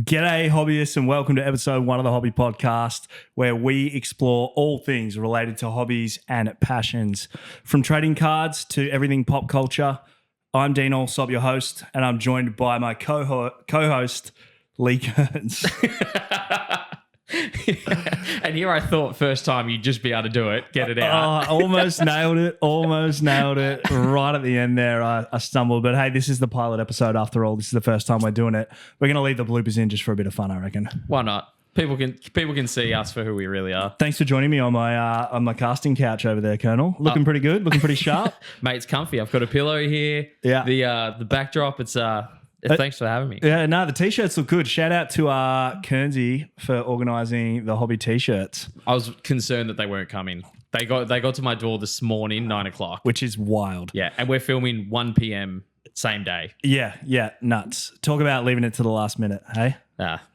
G'day, hobbyists, and welcome to episode 1 of the Hobby Podcast, where we explore all things related to hobbies and passions. From trading cards to everything pop culture, I'm Dean Alsop, your host, and I'm joined by my co-host, Lee Kearns. And here I thought first time you'd just be able to do it, get it out. Almost nailed it. Right at the end there, I stumbled. But hey, this is the pilot episode after all. This is the first time we're doing it. We're going to leave the bloopers in just for a bit of fun, I reckon. Why not? People can see us for who we really are. Thanks for joining me on my casting couch over there, Colonel. Looking pretty good. Looking pretty sharp. Mate, it's comfy. I've got a pillow here. Yeah. The backdrop, it's thanks for having me. Yeah, no, the t-shirts look good. Shout out to Kearnsy for organising the hobby t-shirts. I was concerned that they weren't coming. They got to my door this morning, 9 o'clock. Which is wild. Yeah, and we're filming 1 p.m. same day. Yeah, nuts. Talk about leaving it to the last minute, hey?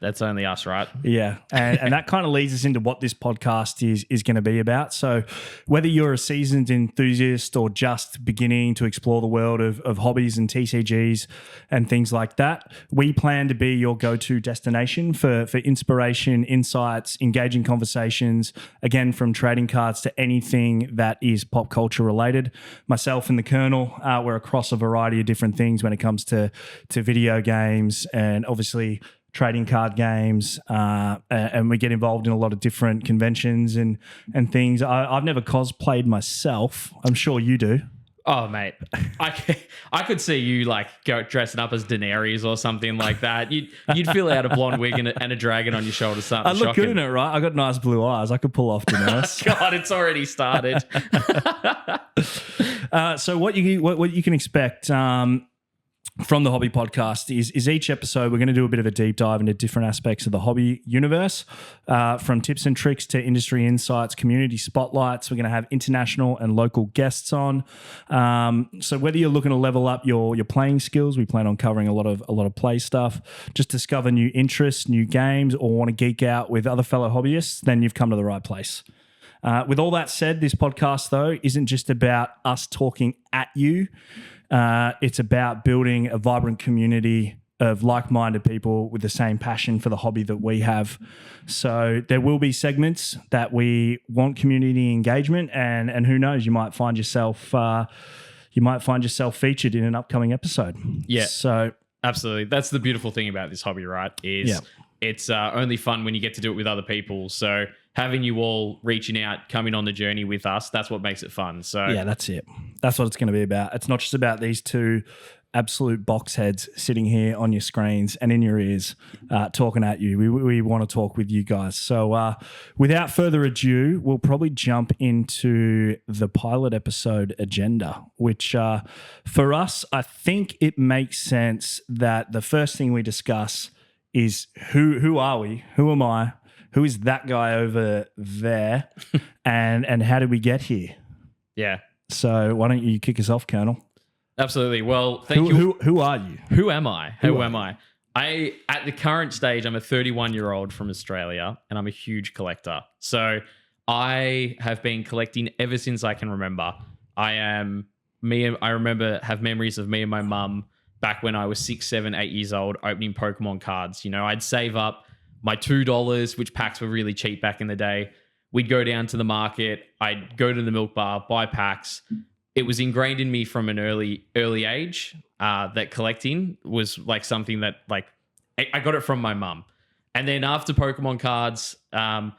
That's only us, right? Yeah, and that kind of leads us into what this podcast is going to be about. So whether you're a seasoned enthusiast or just beginning to explore the world of hobbies and TCGs and things like that, we plan to be your go-to destination for inspiration, insights, engaging conversations, again, from trading cards to anything that is pop culture related. Myself and the Colonel, we're across a variety of different things when it comes to video games and obviously trading card games, and we get involved in a lot of different conventions and things. I've never cosplayed myself. I'm sure you do. Oh, mate, I could see you like go dressing up as Daenerys or something like that. You'd fill out a blonde wig and a dragon on your shoulder. Something I look shocking. good in it, right? I got nice blue eyes. I could pull off Daenerys. God, it's already started. So what you can expect from the Hobby Podcast is each episode we're going to do a bit of a deep dive into different aspects of the hobby universe, from tips and tricks to industry insights, community spotlights. We're going to have international and local guests on. So whether you're looking to level up your playing skills, we plan on covering a lot of play stuff, just discover new interests, new games, or want to geek out with other fellow hobbyists, then you've come to the right place. With all that said, this podcast, though, isn't just about us talking at you. It's about building a vibrant community of like-minded people with the same passion for the hobby that we have. So there will be segments that we want community engagement, and who knows, you might find yourself featured in an upcoming episode. Yeah. So absolutely, that's the beautiful thing about this hobby, right? It's only fun when you get to do it with other people. So having you all reaching out, coming on the journey with us, that's what makes it fun. So yeah, that's it. That's what it's going to be about. It's not just about these two absolute box heads sitting here on your screens and in your ears talking at you. We want to talk with you guys. So without further ado, we'll probably jump into the pilot episode agenda, which for us, I think it makes sense that the first thing we discuss is who are we? Who am I? Who is that guy over there? and how did we get here? Yeah. So why don't you kick us off, Colonel? Absolutely. Well, thank you. Who are you? Who am I? Who am I? At the current stage, I'm a 31-year-old from Australia, and I'm a huge collector. So I have been collecting ever since I can remember. I remember have memories of me and my mum back when I was 6, 7, 8 years old, opening Pokemon cards. You know, I'd save up my $2, which packs were really cheap back in the day. We'd go down to the market. I'd go to the milk bar, buy packs. It was ingrained in me from an early age that collecting was like something that like I got it from my mum. And then after Pokemon cards, I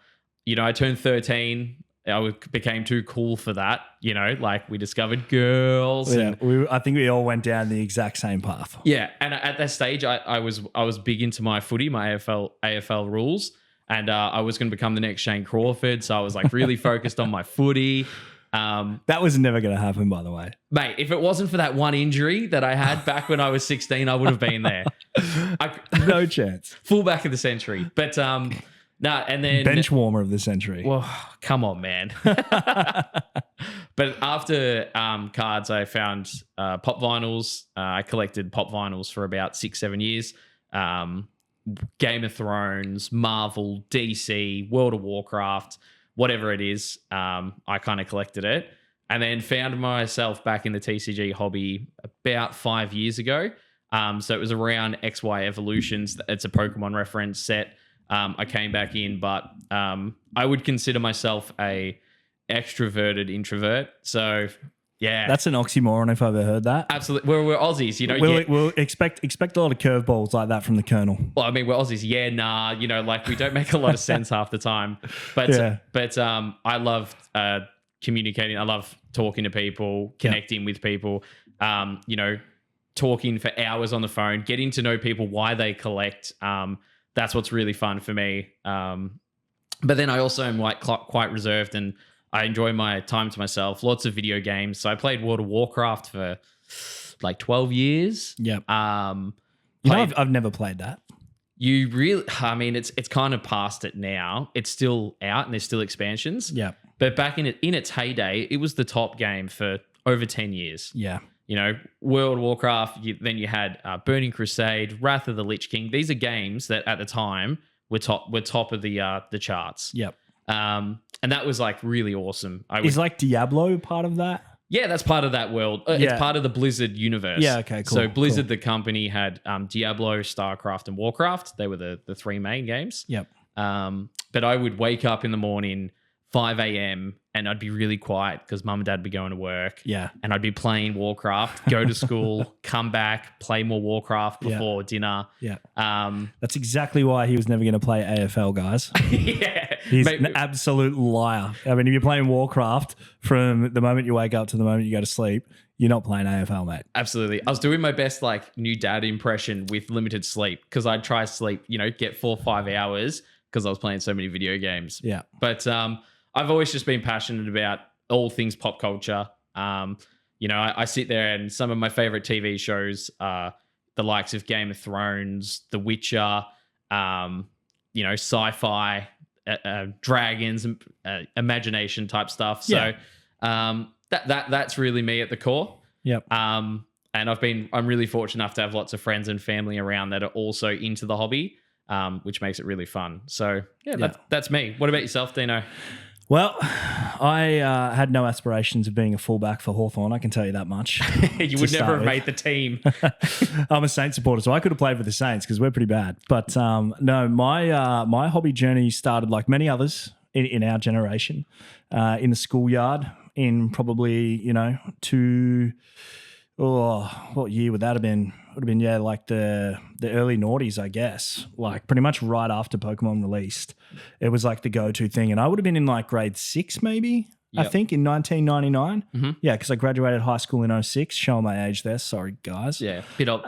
turned 13. I became too cool for that, like we discovered girls. Yeah, I think we all went down the exact same path. Yeah, and at that stage, I was big into my footy, my AFL rules, and I was going to become the next Shane Crawford. So I was like really focused on my footy. That was never going to happen, by the way. Mate, if it wasn't for that one injury that I had back when I was 16, I would have been there. No chance. Fullback of the century, but no, and then bench warmer of the century. Well, come on, man. But after cards, I found pop vinyls. I collected pop vinyls for about 6, 7 years. Game of Thrones, Marvel, DC, World of Warcraft, whatever it is. I kind of collected it, and then found myself back in the TCG hobby about 5 years ago. So it was around XY Evolutions. It's a Pokemon reference set. I came back in, but I would consider myself a extroverted introvert. So yeah, That's an oxymoron if I've ever heard that. absolutely. We're Aussies, you know. We'll expect a lot of curveballs like that from the Colonel. Well, I mean, we're Aussies. Yeah, nah. You know, like we don't make a lot of sense half the time. But I love communicating. I love talking to people, connecting with people. You know, talking for hours on the phone, getting to know people, why they collect. That's what's really fun for me. But then I also am like quite reserved, and I enjoy my time to myself. Lots of video games. So I played World of Warcraft for like 12 years. Yeah. I've never played that. You really, I mean, it's kind of past it now. It's still out and there's still expansions. Yeah. But back in its heyday, it was the top game for over 10 years. Yeah. You know, World of Warcraft, then you had Burning Crusade, Wrath of the Lich King. These are games that at the time were top of the charts. Yep. And that was like really awesome. Is like Diablo part of that? Yeah, that's part of that world. It's part of the Blizzard universe. Yeah, okay, cool. So Blizzard, the company, had Diablo, StarCraft, and Warcraft. They were the three main games. Yep. But I would wake up in the morning, 5 a.m., and I'd be really quiet because mum and dad would be going to work. Yeah. And I'd be playing Warcraft, go to school, come back, play more Warcraft before dinner. Yeah. That's exactly why he was never going to play AFL, guys. Yeah. He's an absolute liar. I mean, if you're playing Warcraft from the moment you wake up to the moment you go to sleep, you're not playing AFL, mate. Absolutely. I was doing my best like new dad impression with limited sleep because I'd try to sleep, you know, get 4 or 5 hours because I was playing so many video games. Yeah. But I've always just been passionate about all things pop culture. You know, I sit there and some of my favorite TV shows are the likes of Game of Thrones, The Witcher, you know, sci-fi, dragons, imagination type stuff. So that's really me at the core. Yep. And I'm really fortunate enough to have lots of friends and family around that are also into the hobby, which makes it really fun. So that's me. What about yourself, Dino? Well, I had no aspirations of being a fullback for Hawthorn, I can tell you that much. You would never have made the team. I'm a Saints supporter, so I could have played for the Saints because we're pretty bad. But no, my hobby journey started like many others in our generation in the schoolyard in probably, you know, what year would that have been? Would have been, like the early noughties, I guess. Like pretty much right after Pokemon released. It was like the go-to thing. And I would have been in like grade 6 maybe, I think, in 1999. Mm-hmm. Yeah, because I graduated high school in 06. Showing my age there. Sorry, guys. Yeah, bit old.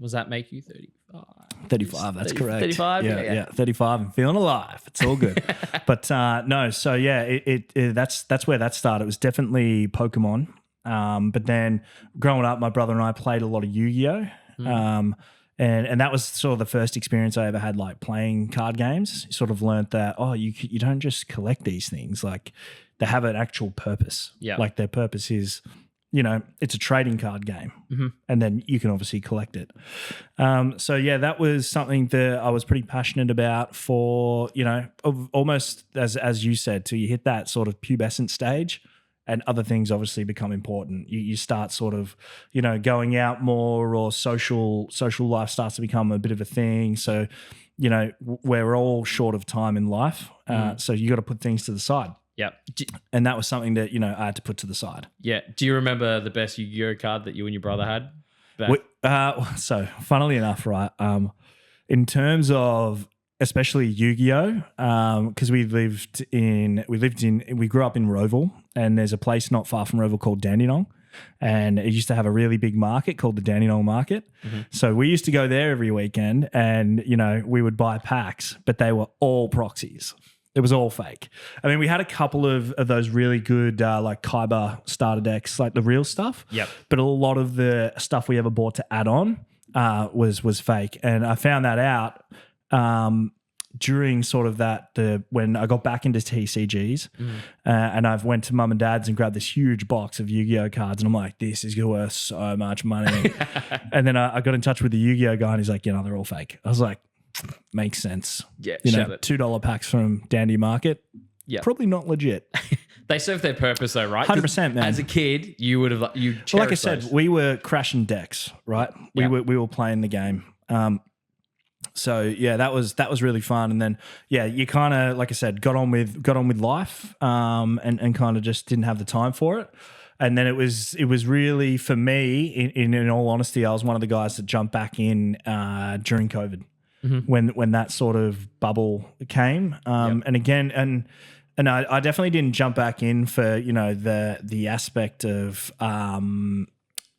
Was that make you 35? 35, that's correct. 35? Yeah, 35 and feeling alive. It's all good. But no, so yeah, that's where that started. It was definitely Pokemon. But then growing up, my brother and I played a lot of Yu-Gi-Oh! And that was sort of the first experience I ever had like playing card games. You sort of learned that, you don't just collect these things. Like they have an actual purpose. Yeah. Like their purpose is, you know, it's a trading card game. Mm-hmm. And then you can obviously collect it. So yeah, that was something that I was pretty passionate about for, you know, almost as you said, till you hit that sort of pubescent stage. And other things obviously become important. You start sort of, you know, going out more, or social life starts to become a bit of a thing. So, you know, we're all short of time in life. So you got to put things to the side. Yeah. And that was something that, you know, I had to put to the side. Yeah. Do you remember the best Yu-Gi-Oh card that you and your brother had? So funnily enough, right, in terms of especially Yu-Gi-Oh, because we grew up in Roval, and there's a place not far from Roval called Dandenong, and it used to have a really big market called the Dandenong Market. Mm-hmm. So we used to go there every weekend, and you know we would buy packs, but they were all proxies. It was all fake. I mean, we had a couple of those really good like Kyber starter decks, like the real stuff. Yep. But a lot of the stuff we ever bought to add on was fake, and I found that out during sort of when I got back into TCGs, and I've went to mum and dad's and grabbed this huge box of Yu-Gi-Oh cards, and I'm like, this is worth so much money. And then I got in touch with the Yu-Gi-Oh guy, and he's like, they're all fake. I was like, makes sense. Yeah, $2 packs from Dandy Market. Yeah, probably not legit. They serve their purpose though, right? 100%, man. As a kid, you would have you. Well, like I said, we were crashing decks, right? We were playing the game. So yeah, that was really fun. And then you kind of, like I said, got on with life, and kind of just didn't have the time for it. And then it was really, for me, in all honesty, I was one of the guys that jumped back in during COVID, when that sort of bubble came. And again, and I definitely didn't jump back in for, you know, the aspect of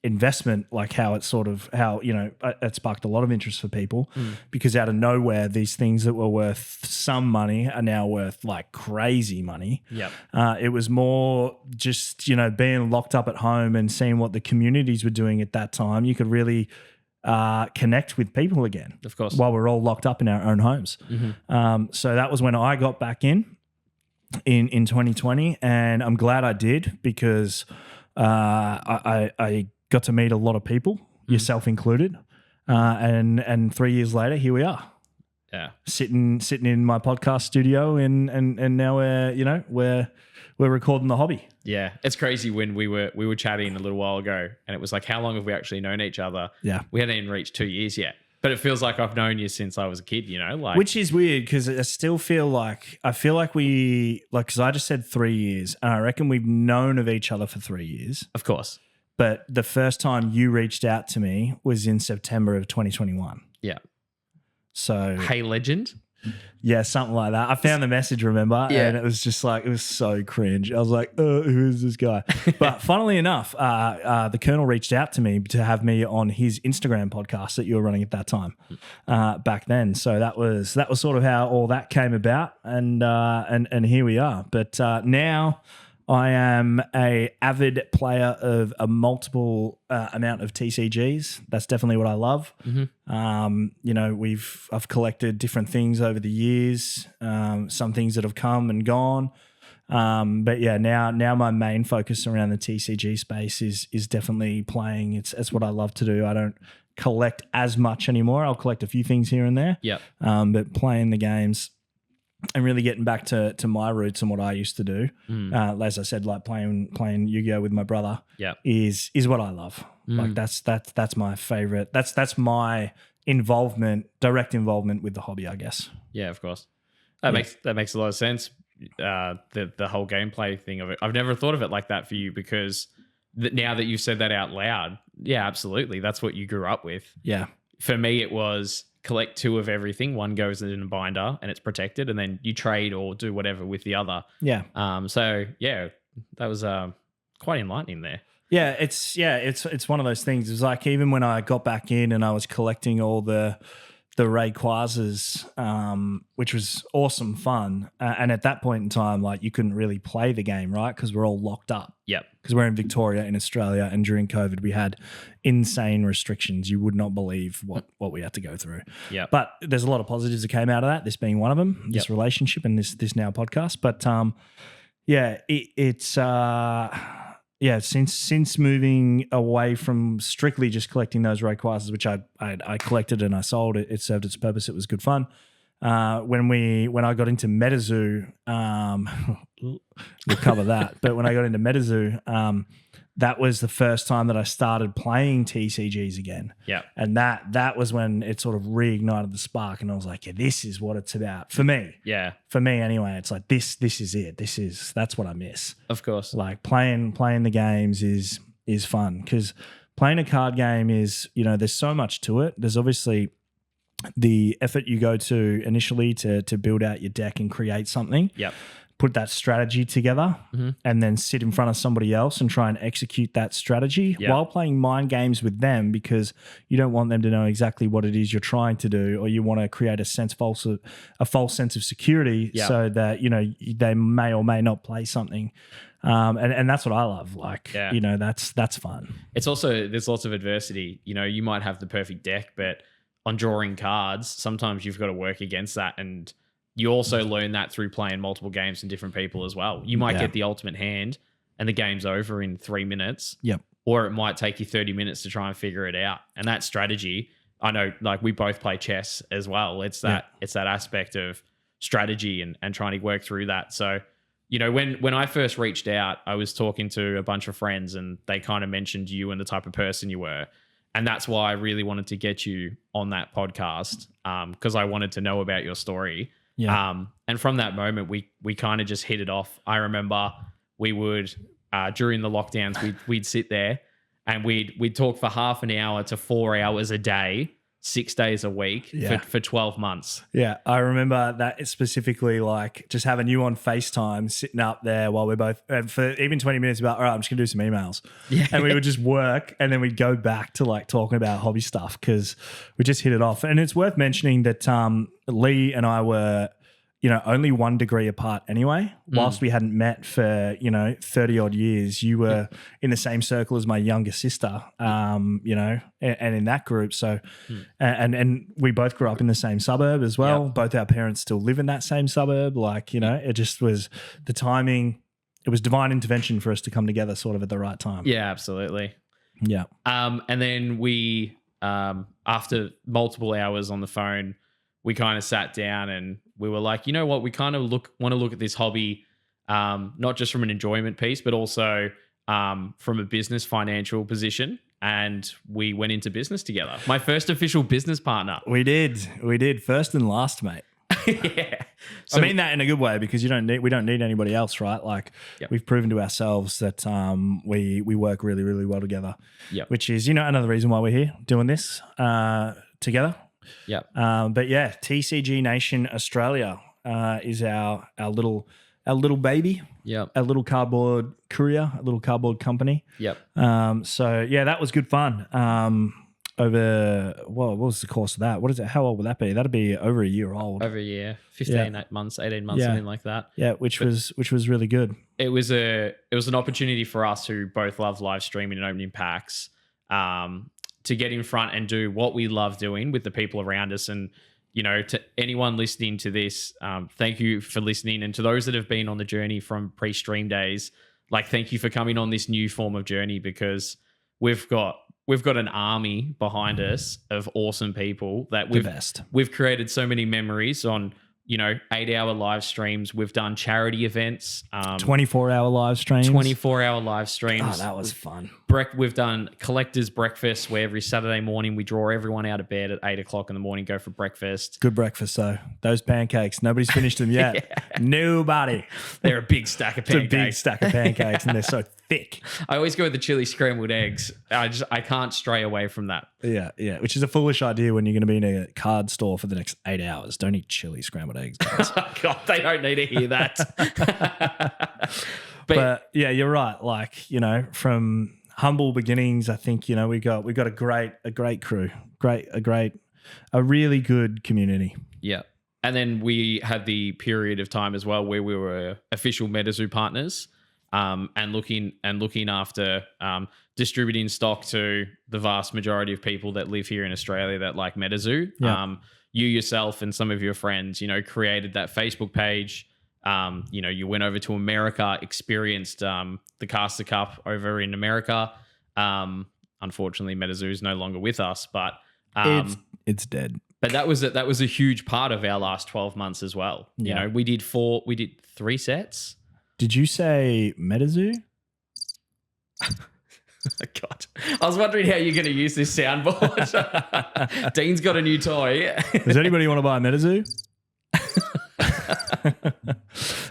investment, like how it sparked a lot of interest for people, because out of nowhere, these things that were worth some money are now worth like crazy money. It was more just, you know, being locked up at home and seeing what the communities were doing at that time. You could really connect with people again, of course, while we're all locked up in our own homes. So that was when I got back in 2020, and I'm glad I did, because I got to meet a lot of people, yourself included, and 3 years later, here we are. Yeah, sitting in my podcast studio, and now we're recording the hobby. Yeah, it's crazy. When we were chatting a little while ago, and it was like, how long have we actually known each other? Yeah, we hadn't even reached 2 years yet. But it feels like I've known you since I was a kid, you know, like, which is weird, because I still feel like because I just said 3 years, and I reckon we've known of each other for 3 years. Of course. But the first time you reached out to me was in September of 2021. Yeah. So, hey, legend. Yeah, something like that. I found the message, remember? Yeah. And it was just like, it was so cringe. I was like, who is this guy? But funnily enough, the Colonel reached out to me to have me on his Instagram podcast that you were running at that time, back then. So that was sort of how all that came about. And here we are. But now I am a avid player of a multiple amount of TCGs. That's definitely what I love. You know, I've collected different things over the years. Some things that have come and gone. But yeah, now my main focus around the TCG space is definitely playing. It's what I love to do. I don't collect as much anymore. I'll collect a few things here and there. Yeah. But playing the games and really getting back to my roots and what I used to do, as I said, like playing Yu-Gi-Oh with my brother, is what I love. Like that's my favorite. That's my direct involvement with the hobby, I guess. Yeah, of course. That makes a lot of sense. The whole gameplay thing of it. I've never thought of it like that for you, because now that you've said that out loud, yeah, absolutely. That's what you grew up with. Yeah. For me, it was collect two of everything. One goes in a binder and it's protected, and then you trade or do whatever with the other. Yeah. So yeah, that was quite enlightening there. Yeah, it's one of those things. It's like, even when I got back in and I was collecting all the Rayquazas, which was awesome fun. And at that point in time, like, you couldn't really play the game, right? Because we're all locked up. Yep. Because we're in Victoria in Australia, and during COVID we had insane restrictions. You would not believe what we had to go through. Yeah. But there's a lot of positives that came out of that, this being one of them, this relationship and this now podcast. But since moving away from strictly just collecting those Rayquazas, which I collected and I sold, it served its purpose. It was good fun. When I got into MetaZoo, we'll cover that. But when I got into MetaZoo, that was the first time that I started playing TCGs again. Yeah. And that was when it sort of reignited the spark, and I was like, yeah, this is what it's about for me. Yeah. For me anyway, it's like this is it. That's what I miss. Of course. Like playing the games is fun, because playing a card game is, you know, there's so much to it. There's obviously the effort you go to initially to build out your deck and create something. Yep. Put that strategy together, and then sit in front of somebody else and try and execute that strategy while playing mind games with them, because you don't want them to know exactly what it is you're trying to do, or you want to create a false sense of security so that, you know, they may or may not play something. And that's what I love. Like, you know, that's fun. It's also, there's lots of adversity. You know, you might have the perfect deck, but on drawing cards, sometimes you've got to work against that. And you also learn that through playing multiple games and different people as well. You might get the ultimate hand and the game's over in 3 minutes. Yep. Or it might take you 30 minutes to try and figure it out. And that strategy, I know, like, we both play chess as well. It's that aspect of strategy and trying to work through that. So when I first reached out, I was talking to a bunch of friends and they kind of mentioned you and the type of person you were. And that's why I really wanted to get you on that podcast, because I wanted to know about your story. Yeah. And from that moment, we kind of just hit it off. I remember we would, during the lockdowns, we'd sit there and we'd talk for half an hour to 4 hours a day, 6 days a week for 12 months. Yeah, I remember that specifically, like just having you on FaceTime, sitting up there while we're both, and for even 20 minutes about, all right, I'm just going to do some emails. Yeah. And we would just work and then we'd go back to like talking about hobby stuff because we just hit it off. And it's worth mentioning that Lee and I were, only 1 degree apart anyway. Whilst we hadn't met for, 30 odd years, you were in the same circle as my younger sister, and in that group. So, and we both grew up in the same suburb as well. Yep. Both our parents still live in that same suburb. Like, it just was the timing. It was divine intervention for us to come together sort of at the right time. Yeah, absolutely. Yeah. And then we, after multiple hours on the phone, we kind of sat down and we were like, you know what, we kind of want to look at this hobby, not just from an enjoyment piece, but also from a business financial position. And we went into business together. My first official business partner. We did. First and last, mate. Yeah. So, I mean that in a good way because we don't need anybody else, right? Like we've proven to ourselves that we work really, really well together. Yeah. Which is, another reason why we're here doing this together. Yeah. But yeah, TCG Nation Australia is our little baby. Yeah. Our little cardboard courier, a little cardboard company. Yep. So yeah, that was good fun. Over what was the course of that? What is it? How old would that be? That'd be over a year old. Over a year, 15 months, 18 months, something like that. Yeah, which was really good. It was an opportunity for us who both love live streaming and opening packs. To get in front and do what we love doing with the people around us. And, to anyone listening to this, thank you for listening. And to those that have been on the journey from pre-stream days, like, thank you for coming on this new form of journey because we've got an army behind us of awesome people that we've created so many memories on, 8-hour live streams. We've done charity events. 24-hour live streams. 24-hour live streams. Oh, that was fun. We've done collectors breakfast where every Saturday morning we draw everyone out of bed at 8 o'clock in the morning, go for breakfast. Good breakfast, though. Those pancakes, nobody's finished them yet. Yeah. Nobody. They're a big stack of pancakes. It's a big stack of pancakes and they're so thick. I always go with the chili scrambled eggs. I can't stray away from that. Yeah, which is a foolish idea when you're going to be in a card store for the next 8 hours. Don't eat chili scrambled eggs, guys. God, they don't need to hear that. But yeah, you're right. Like, from humble beginnings, I think, we got a great crew, a really good community. Yeah. And then we had the period of time as well where we were official MetaZoo partners, and looking after distributing stock to the vast majority of people that live here in Australia that like MetaZoo. Yeah. You yourself and some of your friends, created that Facebook page. You went over to America, experienced the Caster Cup over in America. Unfortunately, MetaZoo is no longer with us, but it's dead. But that was a huge part of our last 12 months as well. Yeah. We did 3 sets. Did you say MetaZoo? God, I was wondering how you're going to use this soundboard. Dean's got a new toy. Does anybody want to buy a MetaZoo?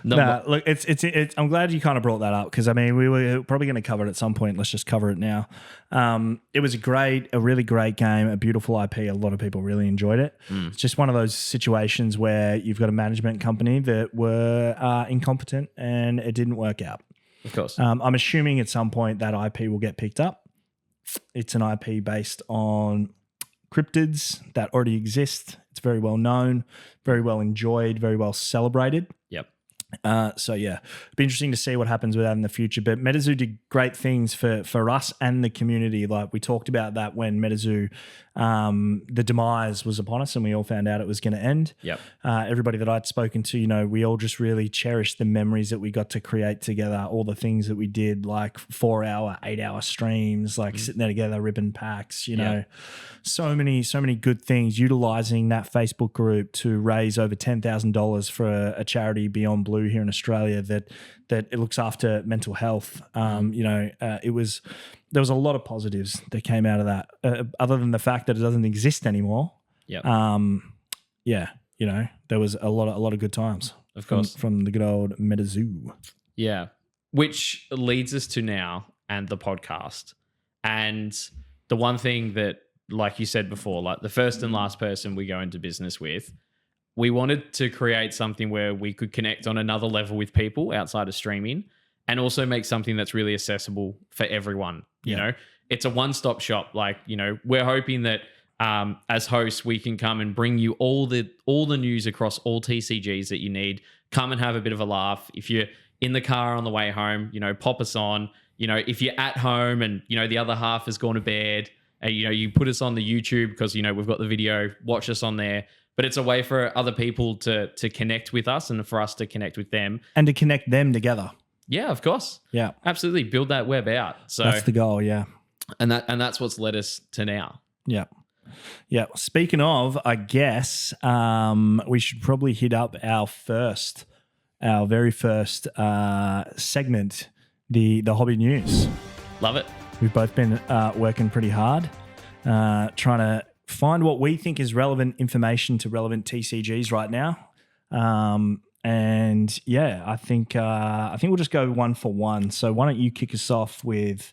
Look, it's. I'm glad you kind of brought that up because we were probably going to cover it at some point. Let's just cover it now. It was a really great game, a beautiful IP. A lot of people really enjoyed it. It's just one of those situations where you've got a management company that were incompetent and it didn't work out. Of course. I'm assuming at some point that IP will get picked up. It's an IP based on cryptids that already exist. It's very well known, very well enjoyed, very well celebrated. Yep. So yeah, it'd be interesting to see what happens with that in the future. But MetaZoo did great things for us and the community. Like we talked about that when MetaZoo the demise was upon us and we all found out it was going to end. Yep. Everybody that I'd spoken to, we all just really cherished the memories that we got to create together, all the things that we did, like 4-hour, 8-hour streams, like sitting there together, ribbon packs, so many good things, utilizing that Facebook group to raise over $10,000 for a charity, Beyond Blue, here in Australia that it looks after mental health. There was a lot of positives that came out of that, other than the fact that it doesn't exist anymore. Yep. There was a lot of good times. Of course. From the good old MetaZoo. Yeah. Which leads us to now and the podcast. And the one thing that, like you said before, like the first and last person we go into business with, we wanted to create something where we could connect on another level with people outside of streaming, and also make something that's really accessible for everyone. You know, it's a one-stop shop. Like, we're hoping that as hosts, we can come and bring you all the news across all TCGs that you need. Come and have a bit of a laugh. If you're in the car on the way home, pop us on. If you're at home and, the other half has gone to bed, and, you put us on the YouTube because, we've got the video, watch us on there. But it's a way for other people to connect with us and for us to connect with them. And to connect them together. Yeah, of course. Yeah. Absolutely. Build that web out. So that's the goal, yeah. And that's what's led us to now. Yeah. Yeah. Speaking of, I guess we should probably hit up our very first segment, the hobby news. Love it. We've both been working pretty hard, trying to find what we think is relevant information to relevant TCGs right now. And yeah, I think we'll just go one for one. So why don't you kick us off with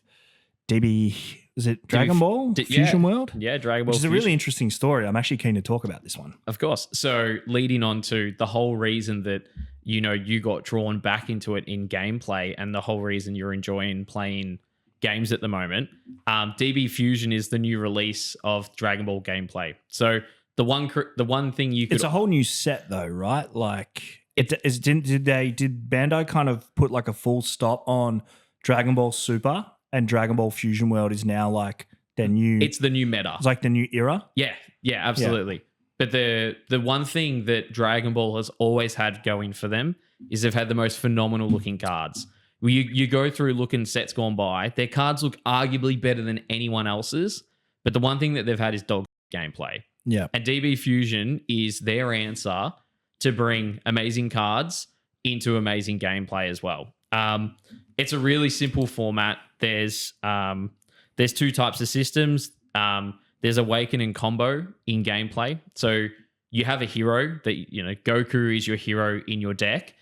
DB? Is it Dragon Ball Fusion World? Yeah, Dragon Ball. Which is a really interesting story. I'm actually keen to talk about this one. Of course. So leading on to the whole reason that you got drawn back into it in gameplay, and the whole reason you're enjoying playing games at the moment. DB Fusion is the new release of Dragon Ball gameplay. So the one thing you could... It's a whole new set though, right? Like... Did Bandai kind of put like a full stop on Dragon Ball Super, and Dragon Ball Fusion World is now like their new... It's the new meta. It's like the new era? Yeah, absolutely. Yeah. But the one thing that Dragon Ball has always had going for them is they've had the most phenomenal looking cards. You go through looking sets gone by, their cards look arguably better than anyone else's, but the one thing that they've had is dog gameplay. Yeah. And DB Fusion is their answer to bring amazing cards into amazing gameplay as well. It's a really simple format. There's two types of systems. There's Awaken and Combo in gameplay. So you have a hero that Goku is your hero in your deck,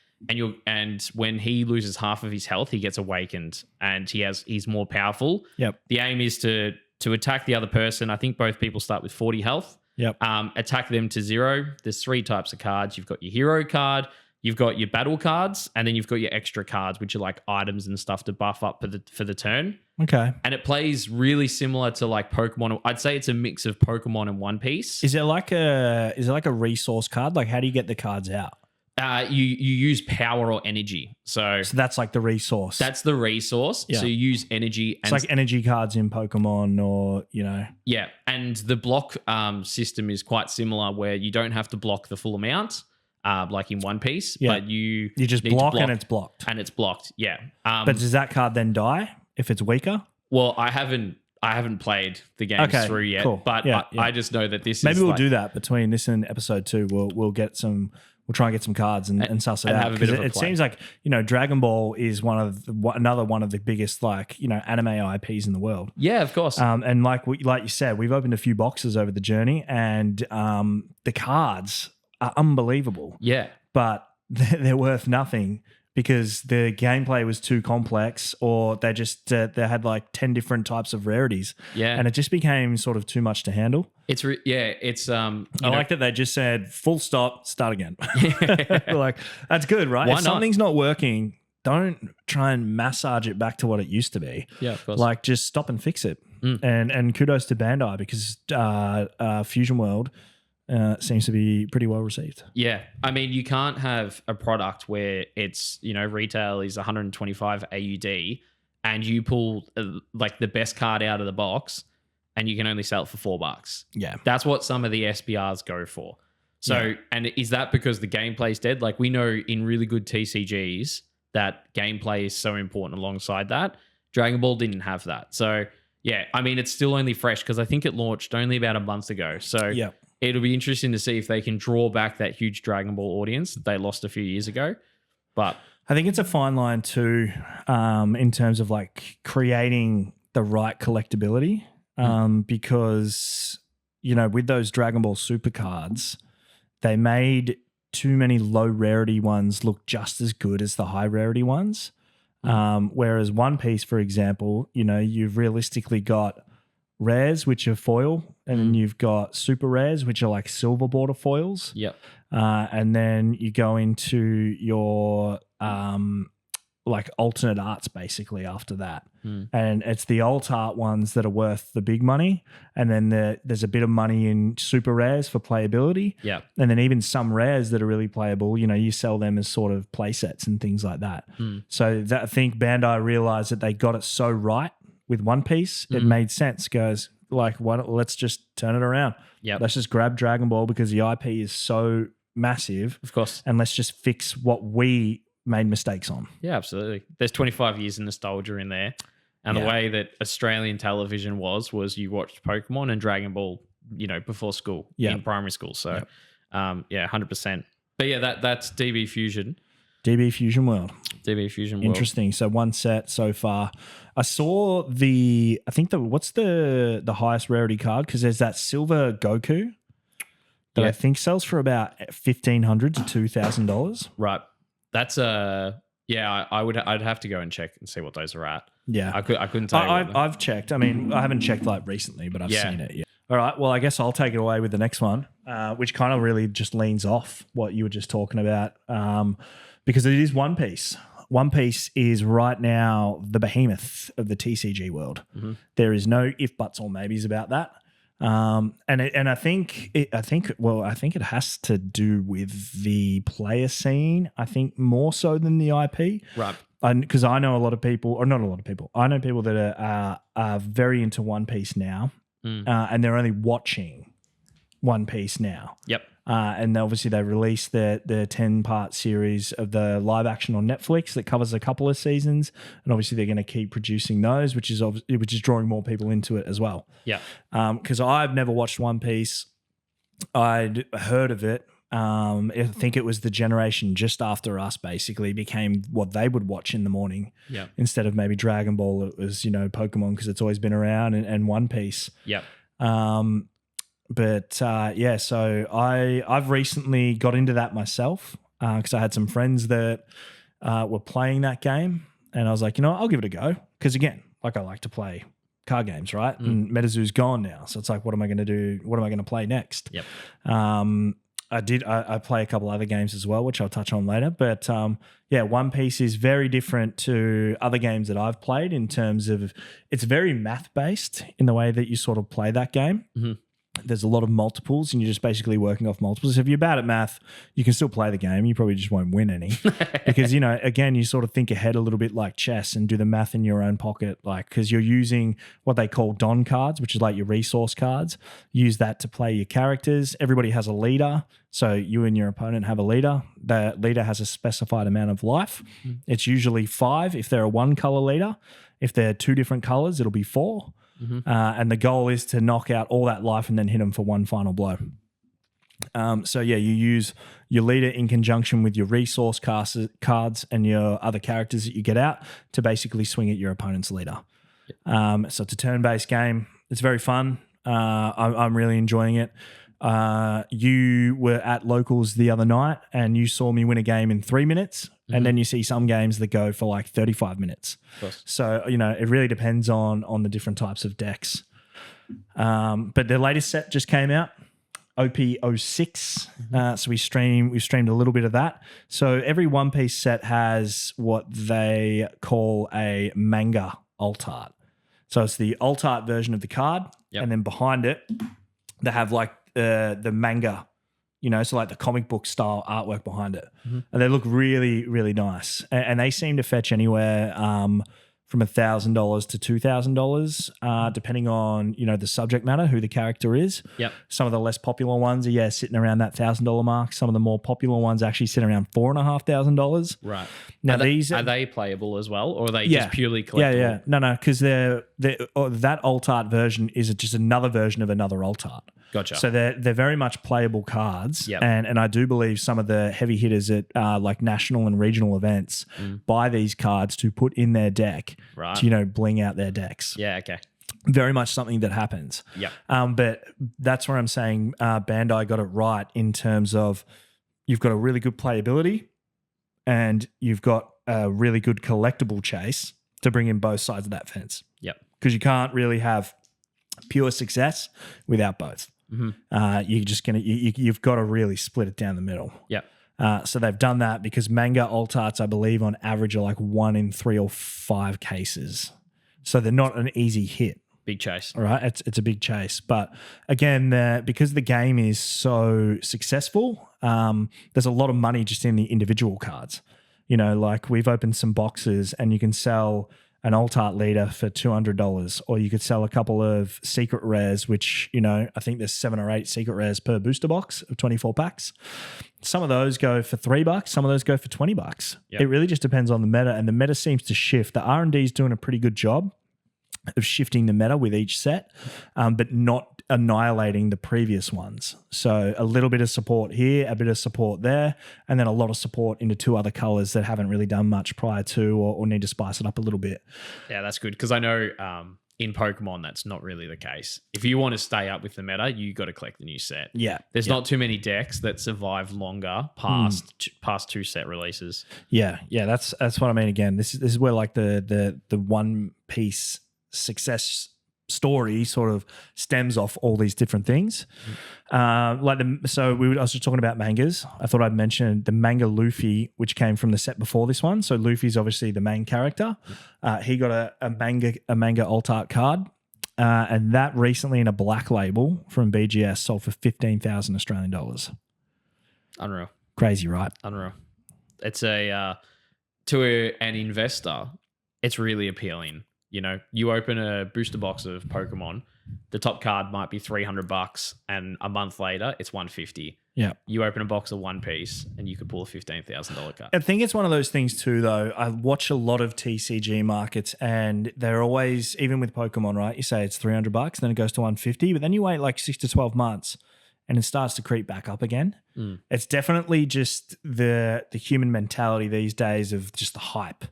and when he loses half of his health, he gets awakened and he's more powerful. Yep. The aim is to attack the other person. I think both people start with 40 health. Yep. Attack them to 0. There's 3 types of cards. You've got your hero card, you've got your battle cards, and then you've got your extra cards, which are like items and stuff to buff up for the turn. Okay. And it plays really similar to like Pokemon. I'd say it's a mix of Pokemon and One Piece. Is it like a resource card? Like, how do you get the cards out? You use power or energy. So that's like the resource. That's the resource. Yeah. So you use energy. It's like energy cards in Pokemon or, Yeah. And the block system is quite similar, where you don't have to block the full amount, like in One Piece, but you just block and it's blocked. And it's blocked, yeah. But does that card then die if it's weaker? Well, I haven't played the games through yet, cool. But I just know that this Maybe is... we'll do that between this and episode 2. We'll get some... We'll try and get some cards and suss it out. Have a bit of a it play. Seems like, Dragon Ball is another one of the biggest, anime IPs in the world. Yeah, of course. And like you said, we've opened a few boxes over the journey, and the cards are unbelievable. Yeah. But they're worth nothing because the gameplay was too complex, or they just they had like 10 different types of rarities. Yeah. And it just became sort of too much to handle. It's I like that they just said full stop, start again. Like, that's good, right? Why if something's not working, don't try and massage it back to what it used to be. Yeah, of course. Like, just stop and fix it. And kudos to Bandai, because Fusion World seems to be pretty well received. Yeah. I mean, you can't have a product where it's, retail is 125 AUD and you pull like the best card out of the box and you can only sell it for $4. Yeah. That's what some of the SBRs go for. So, and is that because the gameplay's dead? Like we know in really good TCGs that gameplay is so important alongside that. Dragon Ball didn't have that. So yeah, I mean, it's still only fresh because I think it launched only about a month ago. So it'll be interesting to see if they can draw back that huge Dragon Ball audience that they lost a few years ago. But I think it's a fine line too, in terms of like creating the right collectability, because, you know, with those Dragon Ball Super cards, they made too many low rarity ones look just as good as the high rarity ones. Whereas One Piece, for example, you know, you've realistically got rares, which are foil, and then you've got super rares, which are like silver border foils. Yep. And then you go into your like alternate arts basically after that. And it's the alt art ones that are worth the big money. And then there's a bit of money in super rares for playability. Yeah. And then even some rares that are really playable, you know, you sell them as sort of play sets and things like that. So that, I think Bandai realized that they got it so right with One Piece. It made sense. Goes like, let's just turn it around. Yeah. Let's just grab Dragon Ball because the IP is so massive. Of course. And let's just fix what we made mistakes on. Yeah, absolutely. There's 25 years of nostalgia in there. And the way that Australian television was you watched Pokemon and Dragon Ball, you know, before school, in primary school. So, 100%. But yeah, that's DB Fusion. DB Fusion World. DB Fusion World. Interesting. So one set so far. I saw what's the highest rarity card? Because there's that silver Goku that I think sells for about $1,500 to $2,000. Right. That's I'd have to go and check and see what those are at. Yeah. I couldn't tell you. I've checked. I mean, I haven't checked like recently, but I've seen it. Yeah. All right. Well, I guess I'll take it away with the next one, which kind of really just leans off what you were just talking about, because it is One Piece. One Piece is right now the behemoth of the TCG world. There is no if, buts, or maybes about that. And I think it has to do with the player scene. I think more so than the IP, right? Because I know a lot of people, or not a lot of people. I know people that are very into One Piece now, and they're only watching One Piece now. Yep. And obviously they released the 10-part series of the live action on Netflix that covers a couple of seasons, and obviously they're going to keep producing those, which is drawing more people into it as well. Yeah. Because I've never watched One Piece. I'd heard of it. I think it was the generation just after us basically became what they would watch in the morning. Yeah. Instead of maybe Dragon Ball, it was, you know, Pokemon because it's always been around, and One Piece. Yeah. But so I've recently got into that myself because I had some friends that were playing that game, and I was like, you know what, I'll give it a go because again, like I like to play card games, right? And MetaZoo's gone now, so it's like, what am I going to do? What am I going to play next? Yep. I play a couple other games as well, which I'll touch on later. But One Piece is very different to other games that I've played in terms of it's very math based in the way that you sort of play that game. There's a lot of multiples and you're just basically working off multiples. If you're bad at math, you can still play the game. You probably just won't win any because, you know, again, you sort of think ahead a little bit like chess and do the math in your own pocket, like because you're using what they call Don cards, which is like your resource cards. Use that to play your characters. Everybody has a leader. So you and your opponent have a leader. The leader has a specified amount of life. It's usually 5 if they're a 1 color leader. If they're 2 different colors, it'll be 4. And the goal is to knock out all that life and then hit them for one final blow. You use your leader in conjunction with your resource cards and your other characters that you get out to basically swing at your opponent's leader. So it's a turn-based game. It's very fun. I'm really enjoying it. You were at Locals the other night and you saw me win a game in 3 minutes. And then you see some games that go for like 35 minutes. So, you know, it really depends on the different types of decks. But the latest set just came out, OP06. So we streamed a little bit of that. So every One Piece set has what they call a manga alt art. So it's the alt art version of the card. And then behind it, they have like the manga, you know, so like the comic book style artwork behind it. And they look really, really nice. And they seem to fetch anywhere from from $1,000 to $2,000, depending on the subject matter, who the character is. Yep. Some of the less popular ones are sitting around that $1,000 mark. Some of the more popular ones actually sit around $4,500. Right. Now are they playable as well, or are they just purely collectible? Yeah. No, because that alt art version is just another version of another alt art. Gotcha. So they're very much playable cards, Yep. and I do believe some of the heavy hitters at like national and regional events buy these cards to put in their deck to bling out their decks. Yeah. Okay. Very much something that happens. Yeah. But that's where I'm saying Bandai got it right in terms of you've got a really good playability and you've got a really good collectible chase to bring in both sides of that fence. Yep. Because you can't really have pure success without both. You're just you've got to really split it down the middle. Yep. So they've done that because manga alt arts, I believe, on average are like 1 in 3 or 5 cases. So they're not an easy hit. Big chase. All right. It's a big chase. But again, because the game is so successful, there's a lot of money just in the individual cards. Like we've opened some boxes and you can sell an alt art leader for $200, or you could sell a couple of secret rares, which, I think there's 7 or 8 secret rares per booster box of 24 packs. Some of those go for $3, some of those go for $20. Yep. It really just depends on the meta, and the meta seems to shift. The R&D is doing a pretty good job of shifting the meta with each set, but not annihilating the previous ones. So a little bit of support here, a bit of support there, and then a lot of support into 2 other colors that haven't really done much prior to or need to spice it up a little bit. Yeah, that's good, because I know in Pokemon that's not really the case. If you want to stay up with the meta, you got to collect the new set. Yeah. There's not too many decks that survive longer past 2 set releases. Yeah, that's what I mean. Again, this is where like the One Piece success story sort of stems off all these different things. I was just talking about mangas. I thought I'd mention the manga Luffy, which came from the set before this one. So Luffy's obviously the main character. He got a manga alt art card, and that recently in a black label from BGS sold for 15,000 Australian dollars. Unreal. Crazy, right? Unreal. It's to an investor, it's really appealing. You open a booster box of Pokemon, the top card might be $300, and a month later it's $150. Yeah. You open a box of One Piece, and you could pull a $15,000 card. I think it's one of those things too, though. I watch a lot of TCG markets, and they're always, even with Pokemon, right? You say it's $300, then it goes to $150, but then you wait like 6 to 12 months, and it starts to creep back up again. It's definitely just the human mentality these days of just the hype.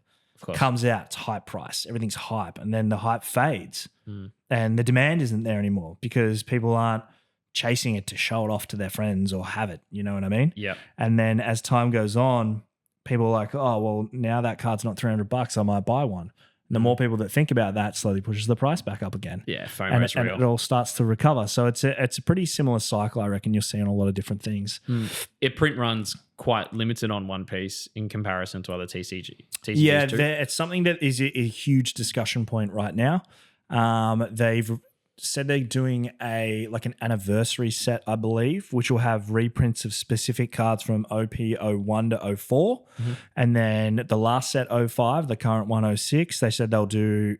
Comes out, it's hype price. Everything's hype. And then the hype fades and the demand isn't there anymore because people aren't chasing it to show it off to their friends or have it. You know what I mean? Yeah. And then as time goes on, people are like, oh, well, now that card's not $300. I might buy one. And the more people that think about that slowly pushes the price back up again. Yeah, FOMO's and real. it all starts to recover. So it's a pretty similar cycle, I reckon, you'll see on a lot of different things. Print runs quite limited on One Piece in comparison to other TCGs. Yeah, it's something that is a huge discussion point right now. They've said they're doing an anniversary set, I believe, which will have reprints of specific cards from OP 01 to 04. And then the last set 05, the current 106, they said they'll do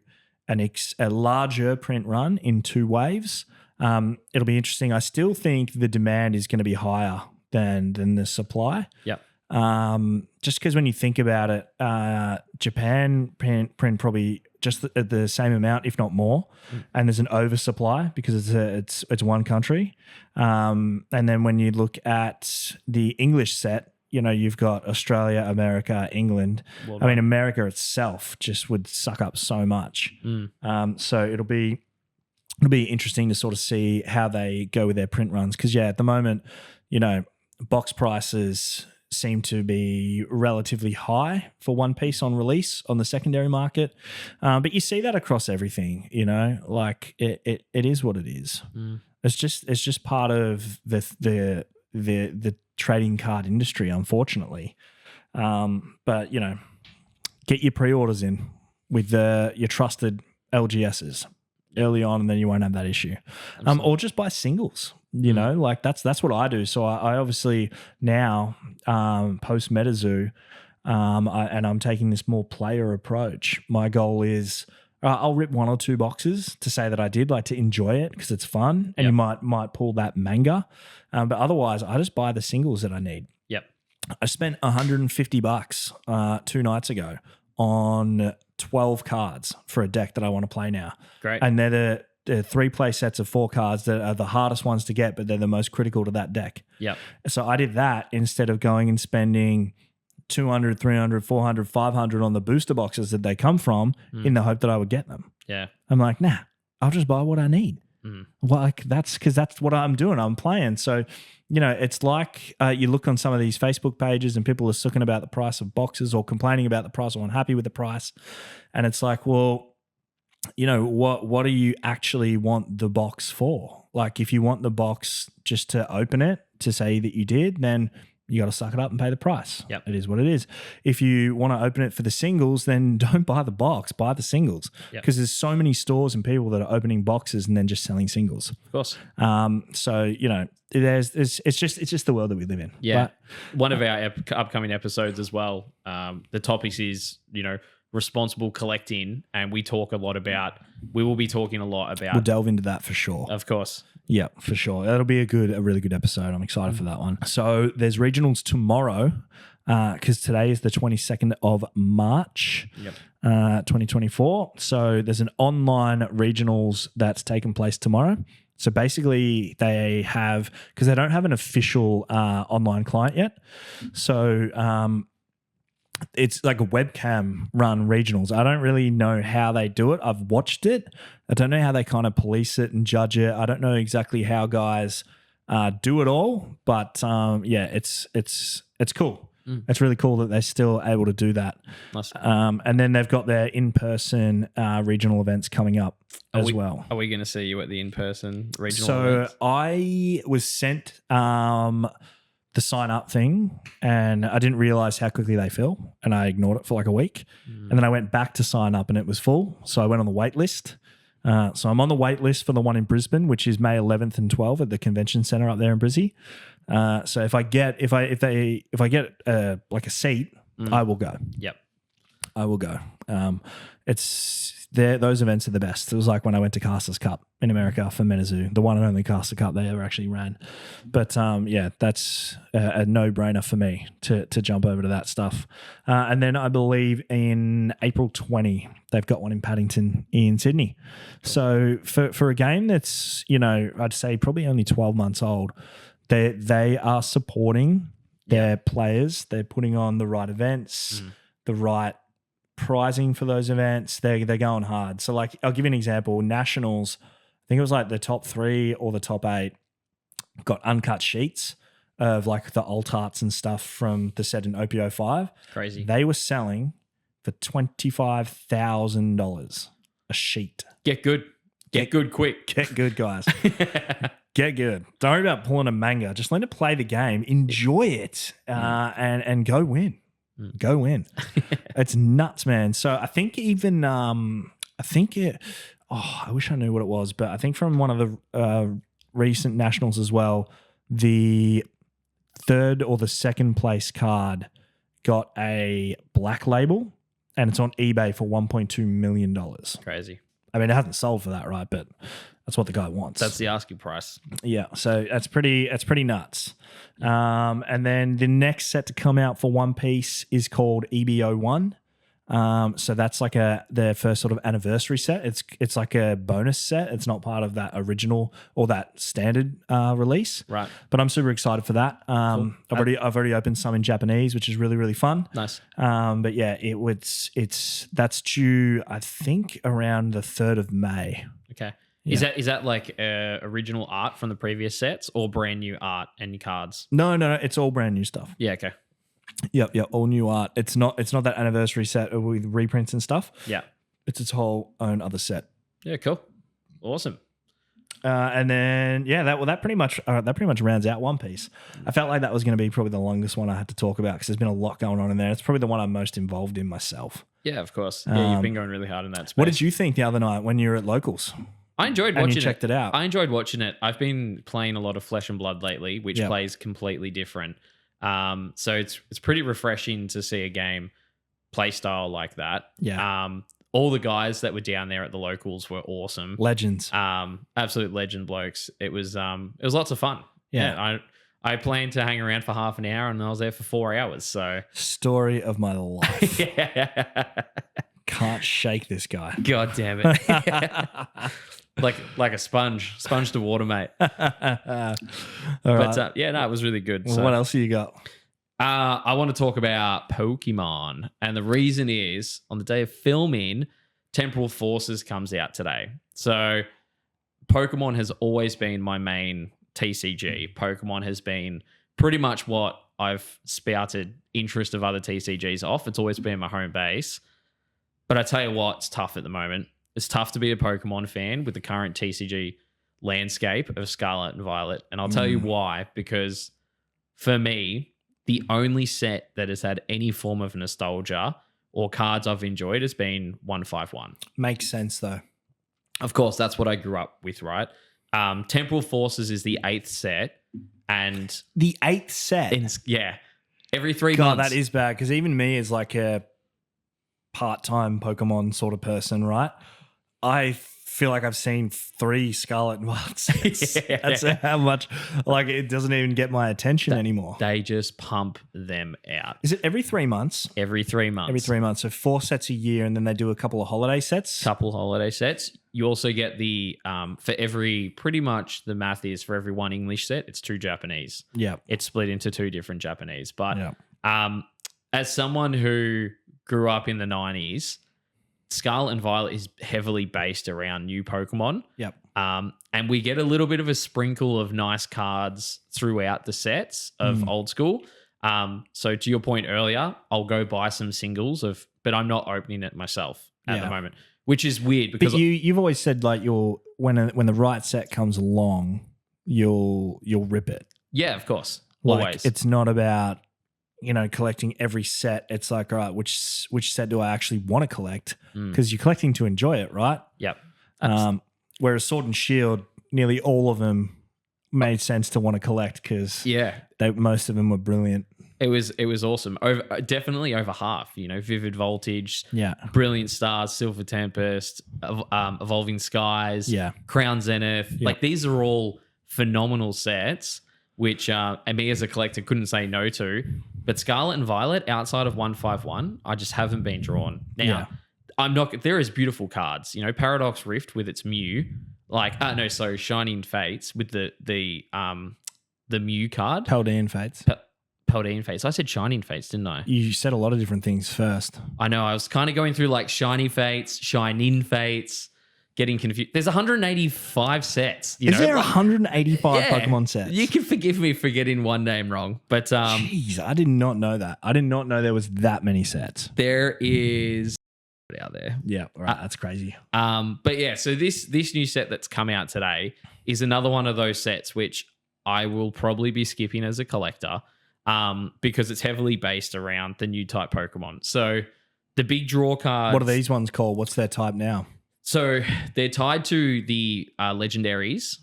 a larger print run in 2 waves. It'll be interesting. I still think the demand is going to be higher than the supply. Yep. Just because when you think about it, Japan print probably just the same amount, if not more, and there's an oversupply because it's one country. And then when you look at the English set, you've got Australia, America, England. I mean, America itself just would suck up so much. So it'll be interesting to sort of see how they go with their print runs because at the moment, box prices seem to be relatively high for One Piece on release on the secondary market. But you see that across everything, like it is what it is. It's just part of the trading card industry, unfortunately. But get your pre-orders in with your trusted LGSs early on, and then you won't have that issue. Or just buy singles. Like that's what I do. So I obviously now post MetaZoo, and I'm taking this more player approach. My goal is I'll rip 1 or 2 boxes to say that I did, like to enjoy it because it's fun, and you might pull that manga, but otherwise I just buy the singles that I need. Yep. I spent $150 2 nights ago on 12 cards for a deck that I want to play now. Great. And they're the 3 play sets of 4 cards that are the hardest ones to get, but they're the most critical to that deck. Yep. So I did that instead of going and spending 200, 300, 400, 500 on the booster boxes that they come from in the hope that I would get them. Yeah. I'm like, nah, I'll just buy what I need. Like that's because that's what I'm doing. I'm playing. So, it's like you look on some of these Facebook pages and people are sucking about the price of boxes or complaining about the price or unhappy with the price. And it's like, well, what do you actually want the box for? Like if you want the box just to open it to say that you did, then you got to suck it up and pay the price. Yep. It is what it is. If you want to open it for the singles, then don't buy the box, buy the singles. Because there's so many stores and people that are opening boxes and then just selling singles. Of course. So, it's just the world that we live in. Yeah. But one of our upcoming episodes as well, the topic is, responsible collecting. And we will be talking a lot about. We'll delve into that for sure. Of course. Yeah, for sure. That'll be a really good episode. I'm excited for that one. So there's regionals tomorrow because today is the 22nd of March, 2024. So there's an online regionals that's taking place tomorrow. So basically they have, because they don't have an official online client yet. So it's like a webcam run regionals. I don't really know how they do it. I've watched it. I don't know how they kind of police it and judge it. I don't know exactly how guys do it all, but it's cool. It's really cool that they're still able to do that. Nice. And then they've got their in-person regional events coming up as well. Are we going to see you at the in-person regional events? So I was sent the sign up thing and I didn't realize how quickly they fill and I ignored it for like a week. And then I went back to sign up and it was full. So I went on the wait list. So I'm on the wait list for the one in Brisbane, which is May 11th and 12th at the convention center up there in Brizzy. So if I get like a seat, I will go. Yep. I will go. Those events are the best. It was like when I went to Casters Cup in America for MetaZoo, the one and only Caster Cup they ever actually ran. But that's a no-brainer for me to jump over to that stuff. And then I believe in April 20, they've got one in Paddington in Sydney. So for a game that's, I'd say probably only 12 months old, they are supporting their players. They're putting on the right events, the right pricing for those events. They're going hard. So like I'll give you an example. Nationals, I think it was like the top 3 or the top 8 got uncut sheets of like the alt arts and stuff from the set in OPO5. Crazy. They were selling for $25,000 a sheet. Get good. Get good quick. Get good, guys. Get good. Don't worry about pulling a manga. Just learn to play the game, enjoy it, and go win. Go win. It's nuts, man. So I think even I wish I knew what it was, but I think from one of the recent nationals as well, the 3rd or the 2nd place card got a black label and it's on eBay for $1.2 million. Crazy. I mean, it hasn't sold for that, right? But that's what the guy wants. That's the asking price. Yeah, so that's pretty nuts. And then the next set to come out for One Piece is called EBO1. So that's like their first sort of anniversary set. It's like a bonus set. It's not part of that original or that standard release. Right. But I'm super excited for that. Cool. I've already opened some in Japanese, which is really, really fun. Nice. But yeah, that's due, I think, around the 3rd of May. Okay. Yeah. Is that like original art from the previous sets or brand new art and cards? No, it's all brand new stuff. Yeah, okay. Yep, all new art. It's not that anniversary set with reprints and stuff. Yeah. It's its whole own other set. Yeah, cool. Awesome. And then that pretty much rounds out One Piece. I felt like that was going to be probably the longest one I had to talk about because there's been a lot going on in there. It's probably the one I'm most involved in myself. Yeah, of course. Yeah, you've been going really hard in that space. What did you think the other night when you were at Locals? I enjoyed watching it. And you checked it out. I enjoyed watching it. I've been playing a lot of Flesh and Blood lately, which plays completely different. So it's pretty refreshing to see a game play style like that. Yeah. All the guys that were down there at the locals were awesome. Legends. Absolute legend blokes. It was lots of fun. Yeah. I planned to hang around for half an hour and I was there for 4 hours. So Story of my life. yeah. Can't shake this guy. God damn it. like a sponge to water, mate. All right. But it was really good. Well, So, what else have you got? I want to talk about Pokemon. And the reason is on the day of filming, Temporal Forces comes out today. So Pokemon has always been my main TCG. Pokemon has been pretty much what I've spouted interest of other TCGs off. It's always been my home base. But I tell you what, it's tough at the moment. It's tough to be a Pokemon fan with the current TCG landscape of Scarlet and Violet. And I'll tell you why. Because for me, the only set that has had any form of nostalgia or cards I've enjoyed has been 151. Makes sense, though. Of course, that's what I grew up with, right? Temporal Forces is the 8th set. And The 8th set? every 3 God, months. that is bad, because even me as like a part-time Pokemon sort of person, right? I feel like I've seen 3 Scarlet and Violet sets. Yeah. That's how much, like, it doesn't even get my attention anymore. They just pump them out. Is it every 3 months? Every 3 months. Every 3 months. So 4 sets a year, and then they do a couple of holiday sets. Couple holiday sets. You also get the, for every, pretty much the math is for every 1 English set, it's 2 Japanese. Yeah. It's split into 2 different Japanese. But Yeah. as someone who grew up in the 90s, Scarlet and Violet is heavily based around new Pokemon. Yep. And we get a little bit of a sprinkle of nice cards throughout the sets of old school. So to your point earlier, I'll go buy some singles but I'm not opening it myself at the moment, which is weird because But you've always said like when the right set comes along, you'll rip it. yeah, of course, Like, always. it's not about collecting every set. It's like, all right, which set do I actually want to collect? Because you're collecting to enjoy it, right? Yep. Whereas Sword and Shield, nearly all of them made sense to want to collect because most of them were brilliant. It was awesome. Definitely over half. Vivid Voltage, Yeah. Brilliant Stars, Silver Tempest, Evolving Skies, Yeah. Crown Zenith. Yeah. Like these are all phenomenal sets, which and me as a collector couldn't say no to. But Scarlet and Violet, outside of 151, I just haven't been drawn. Now, I'm not. There is beautiful cards. Paradox Rift with its Mew, Shining Fates with the Mew card. Paldean Fates. Paldean Fates. I said Shining Fates, didn't I? You said a lot of different things first. I know. I was kind of going through like Shiny Fates, Shine-In Fates, getting confused. There's 185 sets. Is there 185 Pokemon sets? You can forgive me for getting one name wrong, but Jeez, I did not know that. I did not know there was that many sets. there is out there. Yeah, all right, that's crazy. But yeah, so this new set that's come out today is another one of those sets which I will probably be skipping as a collector because it's heavily based around the new type Pokemon. So the big draw cards. What are these ones called? What's their type now? So they're tied to the legendaries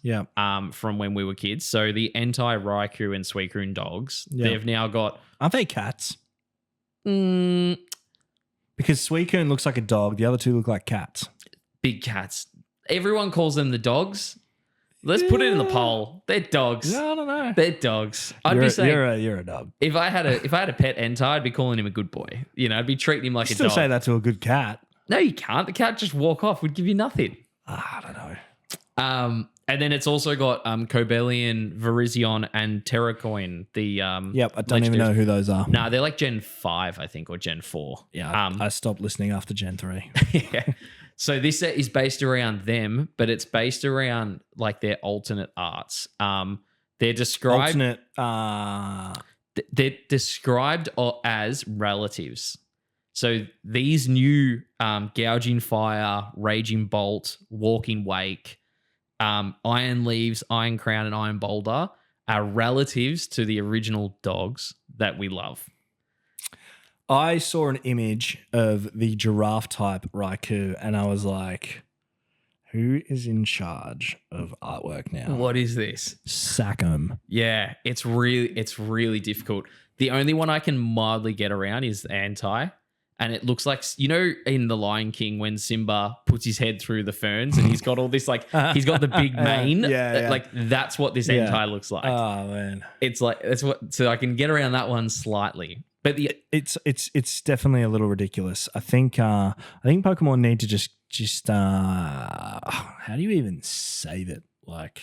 from when we were kids. So the Entei, Raikou, and Suicune dogs, they've now got... Aren't they cats? Because Suicune looks like a dog. The other two look like cats. Big cats. Everyone calls them the dogs. Let's put it in the poll. They're dogs. I don't know. They're dogs. You're a dog. If I had a pet Entei, I'd be calling him a good boy. I'd be treating him like a dog. Still say that to a good cat. No, you can't. The cat just walk off. Would give you nothing. I don't know. And then it's also got Cobelian, Virizion, and Terracoin. I don't even know who those are. No, they're like Gen 5, I think, or Gen 4. Yeah, I stopped listening after Gen 3. Yeah. So this set is based around them, but it's based around like their alternate arts. They're described they're described as relatives. So these new Gouging Fire, Raging Bolt, Walking Wake, Iron Leaves, Iron Crown, and Iron Boulder are relatives to the original dogs that we love. I saw an image of the giraffe type Raikou and I was like, Who is in charge of artwork now? What is this? Sack 'em. Yeah, it's really difficult. The only one I can mildly get around is Anti. And it looks like, you know, in The Lion King when Simba puts his head through the ferns and he's got all this, like, he's got the big mane. Yeah. Like, that's what this Anti looks like. Oh, man. It's like, that's what, so I can get around that one slightly. But it's definitely a little ridiculous. I think Pokemon need to just how do you even save it? Like,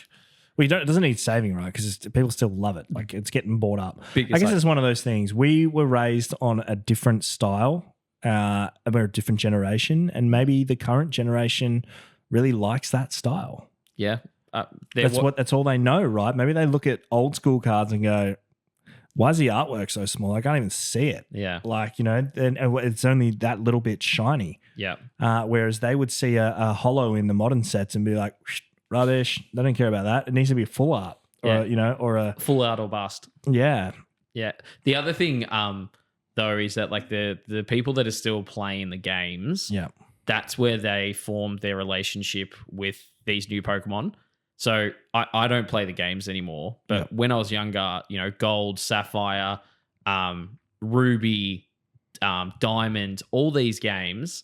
it doesn't need saving, right? Because people still love it. Like, it's getting bought up. I guess it's one of those things. We were raised on a different style. We're a different generation, and maybe the current generation really likes that style. Yeah, that's all they know, right? Maybe they look at old school cards and go, "Why is the artwork so small? I can't even see it." Yeah, like, you know, and it's only that little bit shiny. Yeah. Whereas they would see a holo in the modern sets and be like, rubbish. They don't care about that. It needs to be full art, or or a full art or bust. Yeah, yeah. The other thing, though, is that like the people that are still playing the games, that's where they formed their relationship with these new Pokemon. So I don't play the games anymore, but when I was younger, you know, Gold, Sapphire, Ruby, Diamond, all these games,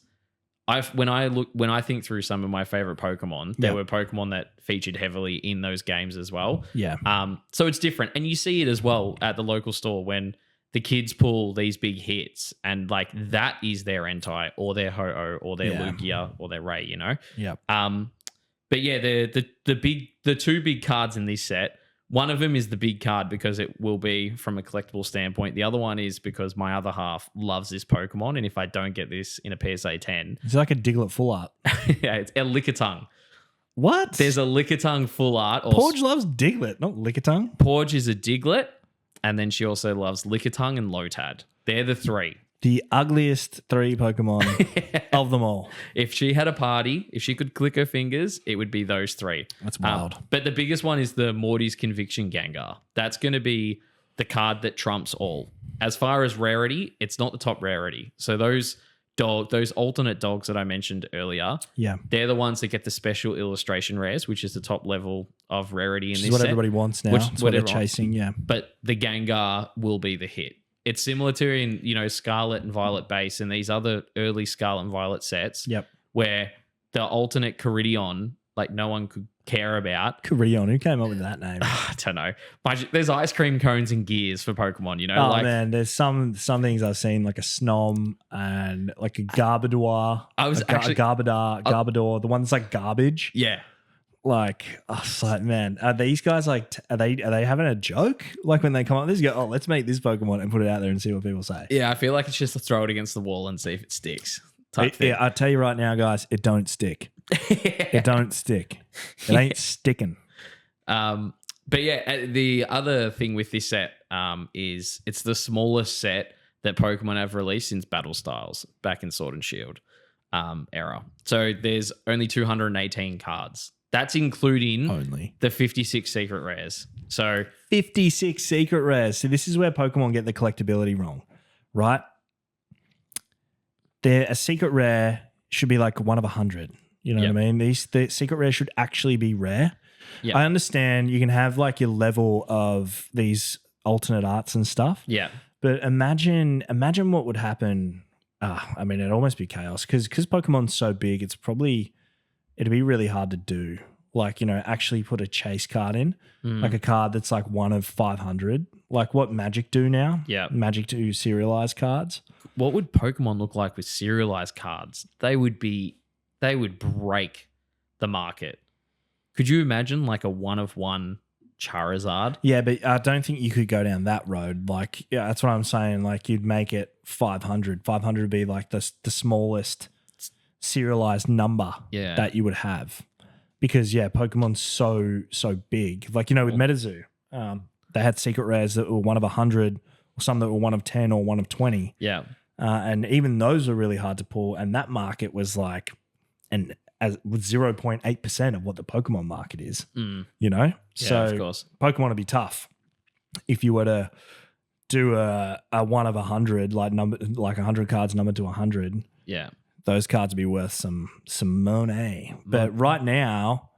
when I think through some of my favorite Pokemon, there were Pokemon that featured heavily in those games as well. Yeah. So it's different, and you see it as well at the local store when the kids pull these big hits, and like that is their Entei or their Ho-Oh or their Lugia or their Ray, you know? Yeah. But yeah, the two big cards in this set, one of them is the big card because it will be from a collectible standpoint. The other one is because my other half loves this Pokemon, and if I don't get this in a PSA 10... It's like a Diglett full art. Yeah, it's a Lickitung. What? There's a Lickitung full art. Porge loves Diglett, not Lickitung. Porge is a Diglett. And then she also loves Lickitung and Lotad. They're the three. The ugliest three Pokemon of them all. If she had a party, if she could click her fingers, it would be those three. That's wild. But the biggest one is the Morty's Conviction Gengar. That's going to be the card that trumps all. As far as rarity, it's not the top rarity. So those alternate dogs that I mentioned earlier, they're the ones that get the special illustration rares, which is the top level of rarity in this set. Which is what everybody wants now. It's what they're chasing, But the Gengar will be the hit. It's similar to in, you know, Scarlet and Violet base and these other early Scarlet and Violet sets where the alternate Caridion, like no one could care about. Caridion, who came up with that name? I don't know. There's ice cream cones and gears for Pokemon, you know? Oh, man, there's some things I've seen, like a Snom and like a Garbodor. Garbodor, the one that's like garbage. Yeah. Like, I was like, man, are these guys like, are they having a joke? Like when they come up with this, go, oh, let's make this Pokemon and put it out there and see what people say. Yeah, I feel like it's just to throw it against the wall and see if it sticks. Yeah, I tell you right now, guys, it don't stick. It don't stick. It ain't sticking. But yeah, the other thing with this set is it's the smallest set that Pokemon have released since Battle Styles back in Sword and Shield era. So there's only 218 cards. That's including only the 56 secret rares. So 56 secret rares. So this is where Pokemon get the collectability wrong, right? A secret rare should be like one of 100. You know what I mean? The secret rare should actually be rare. Yep. I understand you can have like your level of these alternate arts and stuff. Yeah. But imagine what would happen. I mean, it'd almost be chaos because Pokemon's so big, it'd be really hard to do. Like, you know, actually put a chase card in, like a card that's like one of 500, like what Magic do now. Yeah. Magic do serialized cards. What would Pokemon look like with serialized cards? They would break the market. Could you imagine like a one of one Charizard? Yeah, but I don't think you could go down that road. Like, yeah, that's what I'm saying. Like, you'd make it 500. 500 would be like the smallest serialized number that you would have. Because, Pokemon's so big. Like, you know, with MetaZoo, they had secret rares that were one of 100, or some that were one of 10 or one of 20. Yeah. And even those are really hard to pull. And that market was like, with 0.8% of what the Pokemon market is, you know? Yeah, so of course. Pokemon would be tough if you were to do a one of 100, like 100 cards numbered to 100. Yeah. those cards would be worth some money. But right now,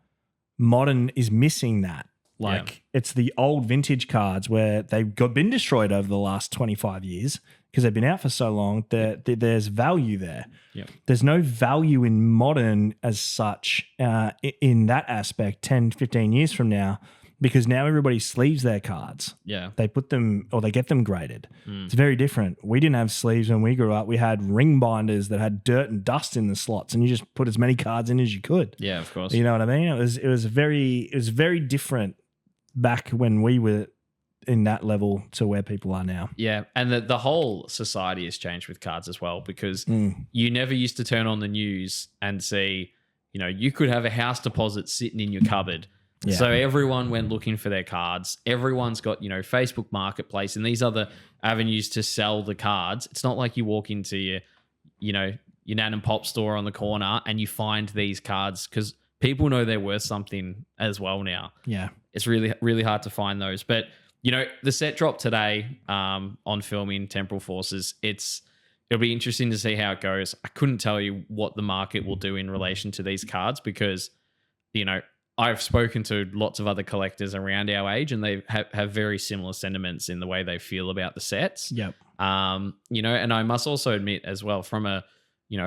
Modern is missing that. Like it's the old vintage cards where they've been destroyed over the last 25 years because they've been out for so long that there's value there. Yep. There's no value in Modern as such in that aspect 10, 15 years from now because now everybody sleeves their cards. Yeah. They put them or they get them graded. It's very different. We didn't have sleeves when we grew up. We had ring binders that had dirt and dust in the slots and you just put as many cards in as you could. Yeah, of course. You know what I mean? It was very different back when we were in that level to where people are now. Yeah, and the whole society has changed with cards as well because you never used to turn on the news and see, you could have a house deposit sitting in your cupboard. Yeah. So everyone went looking for their cards. Everyone's got, Facebook Marketplace and these other avenues to sell the cards. It's not like you walk into your nan and pop store on the corner and you find these cards because people know they're worth something as well now. Yeah. It's really, really hard to find those. But, the set drop today on filming Temporal Forces, it'll be interesting to see how it goes. I couldn't tell you what the market will do in relation to these cards because, I've spoken to lots of other collectors around our age and they have very similar sentiments in the way they feel about the sets. Yep. And I must also admit as well from a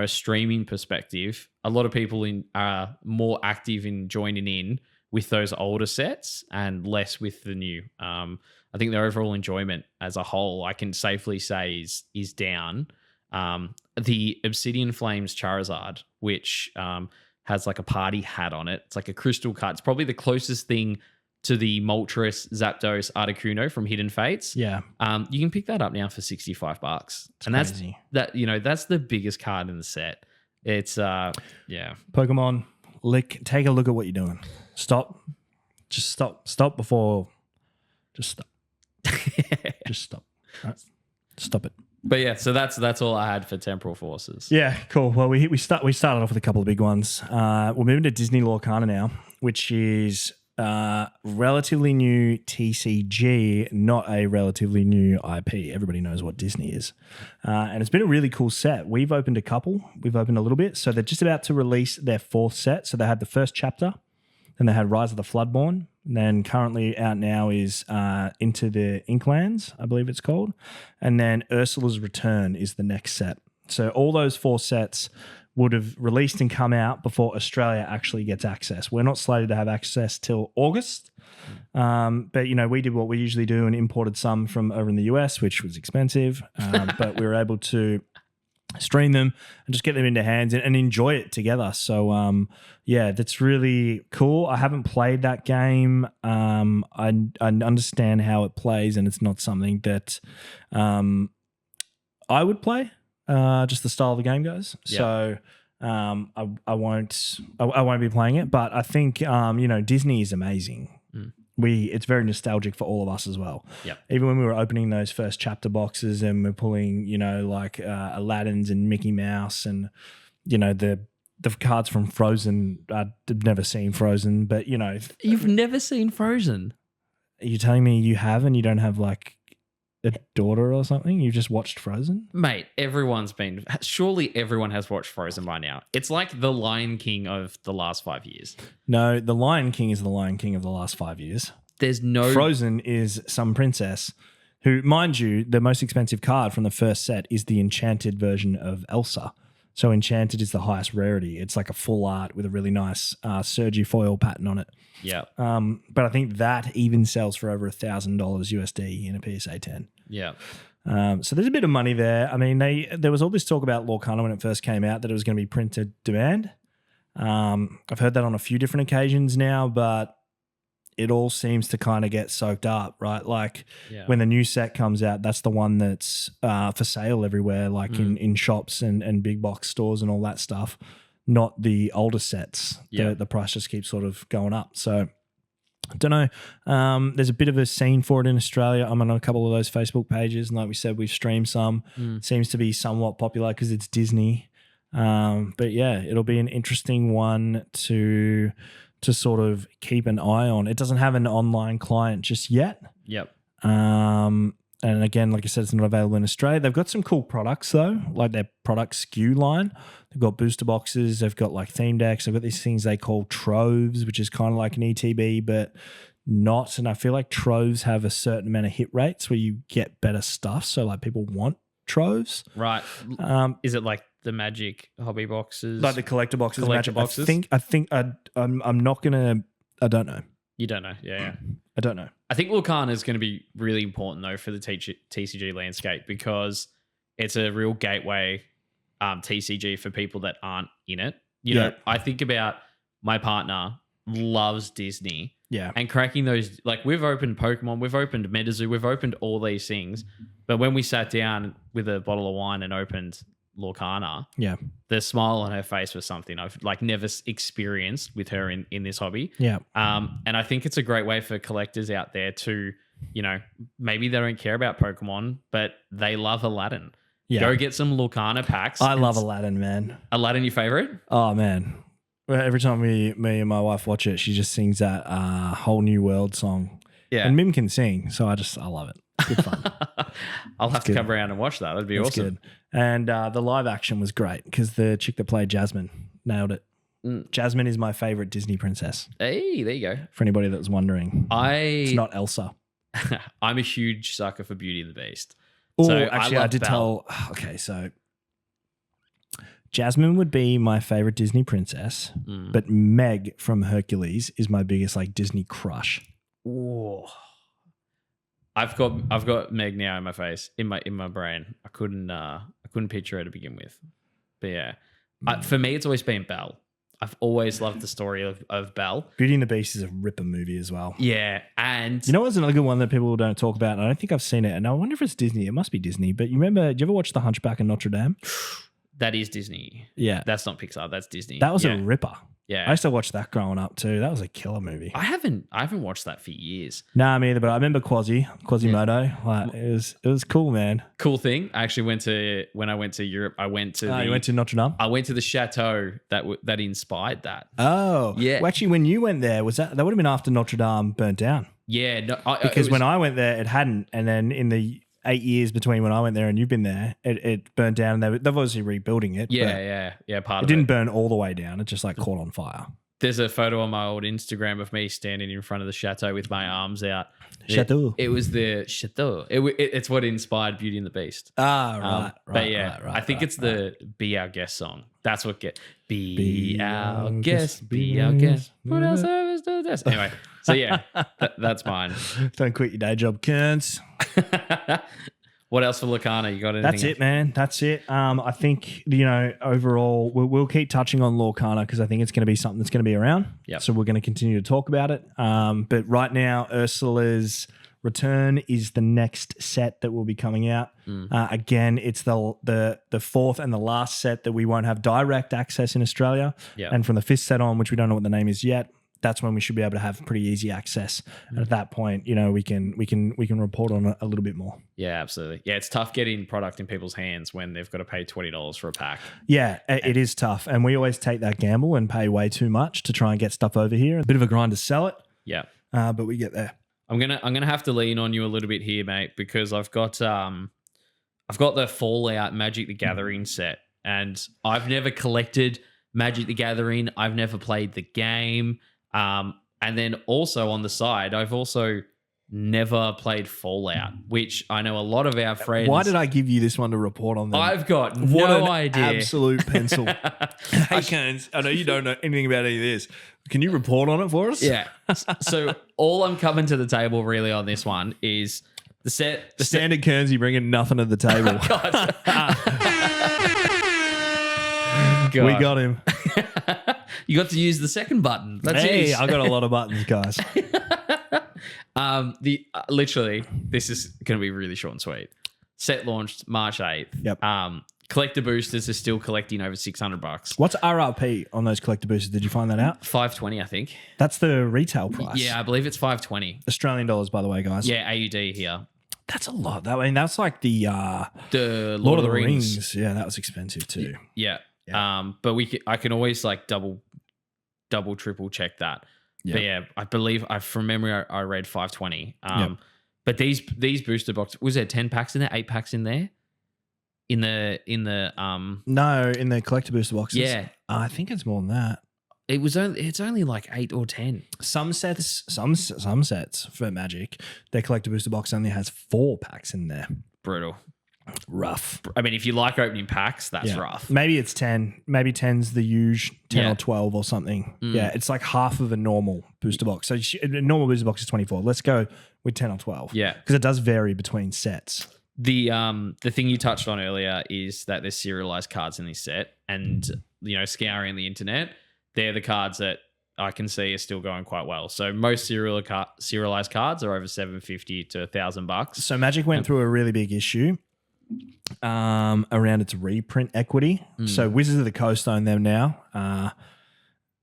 streaming perspective, a lot of people are more active in joining in with those older sets and less with the new. I think their overall enjoyment as a whole, I can safely say is down. The Obsidian Flames Charizard, which has like a party hat on it. It's like a crystal card. It's probably the closest thing to the Moltres Zapdos Articuno from Hidden Fates. Yeah. You can pick that up now for $65. It's and crazy. That's the biggest card in the set. It's Pokemon, take a look at what you're doing. Stop. Just stop. Stop before. Just stop. Just stop. All right. Stop it. But yeah, so that's all I had for Temporal Forces. Yeah, cool. Well, we started off with a couple of big ones. We're moving to Disney Lorcana now, which is relatively new TCG, not a relatively new IP. Everybody knows what Disney is. And it's been a really cool set. We've opened a couple. We've opened a little bit. So they're just about to release their fourth set. So they had the first chapter, then they had Rise of the Floodborn. And then currently out now is Into the Inklands, I believe it's called. And then Ursula's Return is the next set. So all those four sets would have released and come out before Australia actually gets access. We're not slated to have access till August. But, we did what we usually do and imported some from over in the US, which was expensive. But we were able to stream them and just get them into hands and enjoy it together. So, that's really cool. I haven't played that game. I understand how it plays and it's not something that I would play. Just the style of the game goes. Yep. So I won't be playing it, but I think Disney is amazing. It's very nostalgic for all of us as well. Yep. Even when we were opening those first chapter boxes and we're pulling, Aladdin's and Mickey Mouse and the cards from Frozen. I've never seen Frozen, but You've never seen Frozen? Are you telling me you have and you don't have like a daughter or something? You just watched Frozen? Mate, surely everyone has watched Frozen by now. It's like the Lion King of the last 5 years. No, the Lion King is the Lion King of the last 5 years. There's no... Frozen is some princess who, mind you, the most expensive card from the first set is the enchanted version of Elsa. So enchanted is the highest rarity. It's like a full art with a really nice Sergi foil pattern on it. Yeah. But I think that even sells for over $1,000 USD in a PSA 10. Yeah. So there's a bit of money there. I mean, there was all this talk about Lorcana when it first came out that it was going to be printed demand. I've heard that on a few different occasions now, but it all seems to kind of get soaked up, right? Like when the new set comes out, that's the one that's for sale everywhere, like in shops and big box stores and all that stuff, not the older sets. Yeah. The price just keeps sort of going up. So I don't know. There's a bit of a scene for it in Australia. I'm on a couple of those Facebook pages. And like we said, we've streamed some. Seems to be somewhat popular because it's Disney. But yeah, it'll be an interesting one to sort of keep an eye on. It doesn't have an online client just yet. Yep. And again, like I said, it's not available in Australia. They've got some cool products though, like their product SKU line. They've got booster boxes. They've got like theme decks. They've got these things they call troves, which is kind of like an ETB, but not. And I feel like troves have a certain amount of hit rates where you get better stuff. So like people want troves. Right. Is it like the Magic hobby boxes? Like the collector boxes. Collector boxes? I'm not going to, I don't know. You don't know. Yeah. I don't know. I think Lorcana is going to be really important though for the TCG landscape because it's a real gateway TCG for people that aren't in it. You know, I think about my partner loves Disney. Yeah. And cracking those, like we've opened Pokemon, we've opened MetaZoo, we've opened all these things. But when we sat down with a bottle of wine and opened Lorcana, the smile on her face was something I've like never experienced with her in this hobby. Yeah. And I think it's a great way for collectors out there to, you know, maybe they don't care about Pokemon, but they love Aladdin. Yeah. Go get some Lorcana packs. I love Aladdin, man. Aladdin, your favorite? Oh, man. Every time me and my wife watch it, she just sings that Whole New World song. Yeah. And Mim can sing, so I love it. It's good fun. I'll have to come around and watch that. That'd be awesome. Good. And the live action was great because the chick that played Jasmine nailed it. Jasmine is my favorite Disney princess. Hey, there you go. For anybody that was wondering. It's not Elsa. I'm a huge sucker for Beauty and the Beast. Oh, So actually, I did tell. Okay, so Jasmine would be my favorite Disney princess, but Meg from Hercules is my biggest like Disney crush. Oh, I've got Meg now in my face, in my brain. I couldn't picture her to begin with, but yeah, for me it's always been Belle. I've always loved the story of Belle. Beauty and the Beast is a ripper movie as well. Yeah, and you know what's another good one that people don't talk about? And I don't think I've seen it, and I wonder if it's Disney. It must be Disney. But you remember? Did you ever watch The Hunchback of Notre Dame? That is Disney. Yeah, that's not Pixar. That's Disney. That was a ripper. Yeah, I used to watch that growing up too. That was a killer movie. I haven't watched that for years. Nah, me either. But I remember Quasimodo. Like, it was cool, man. Cool thing. I actually when I went to Europe, I went to you went to Notre Dame. I went to the chateau that inspired that. Oh, yeah. Well, actually, when you went there, that would have been after Notre Dame burnt down? Yeah, no, because when I went there, it hadn't, and then in the 8 years between when I went there and you've been there, it burnt down, and they're obviously rebuilding it. Yeah. Part of it didn't burn all the way down. It just like caught on fire. There's a photo on my old Instagram of me standing in front of the chateau with my arms out. Chateau. It was the chateau. It's what inspired Beauty and the Beast. Right. But yeah, I think it's the Be Our Guest song. That's what Be Our Guest, Be Our Guest. Put our service to the test. Anyway, so yeah, that's mine. Don't quit your day job, Kearns. What else for Lorcana? You got anything? That's it, man. That's it. I think, overall, we'll keep touching on Lorcana because I think it's going to be something that's going to be around. Yep. So we're going to continue to talk about it. But right now, Ursula's Return is the next set that will be coming out. Again, it's the fourth and the last set that we won't have direct access in Australia. Yep. And from the fifth set on, which we don't know what the name is yet, that's when we should be able to have pretty easy access. And at that point, we can report on it a little bit more. Yeah, absolutely. Yeah, it's tough getting product in people's hands when they've got to pay $20 for a pack. Yeah, it is tough. And we always take that gamble and pay way too much to try and get stuff over here. A bit of a grind to sell it. Yeah. But we get there. I'm gonna have to lean on you a little bit here, mate, because I've got the Fallout Magic the Gathering set, and I've never collected Magic the Gathering. I've never played the game. And then also on the side, I've also never played Fallout, which I know a lot of our friends. Why did I give you this one to report on them? I've got no idea. Absolute pencil. Hey, Kearns, I know you don't know anything about any of this. Can you report on it for us? Yeah. So all I'm coming to the table really on this one is the set. The standard Kearns, you bringing nothing to the table. God. We got him. You got to use the second button. Hey, I got a lot of buttons, guys. Literally, this is going to be really short and sweet. Set launched March 8th. Yep. Collector boosters are still collecting over $600. What's RRP on those collector boosters? Did you find that out? $520, I think. That's the retail price. Yeah, I believe it's $520. Australian dollars, by the way, guys. Yeah, AUD here. That's a lot. That's like the Lord of the Rings. Yeah, that was expensive too. Yeah. But I can always like double, triple check that. Yeah. But yeah, I believe from memory I read 520. But these booster boxes, was there 10 packs in there, 8 packs in there? In the No, in the collector booster boxes. Yeah. I think it's more than that. It's only like 8 or 10. Some sets for Magic, their collector booster box only has 4 packs in there. Brutal. Rough. I mean, if you like opening packs, that's rough. Maybe it's 10. Maybe 10's the huge 10 Yeah. or 12 or something. Yeah, it's like half of a normal booster box. So a normal booster box is 24. Let's go with 10 or 12. Yeah. Because it does vary between sets. The thing you touched on earlier is that there's serialized cards in this set, and scouring the internet, they're the cards that I can see are still going quite well. So most serialized cards are over $750 to $1,000. So Magic went through a really big issue around its reprint equity. So Wizards of the Coast own them now.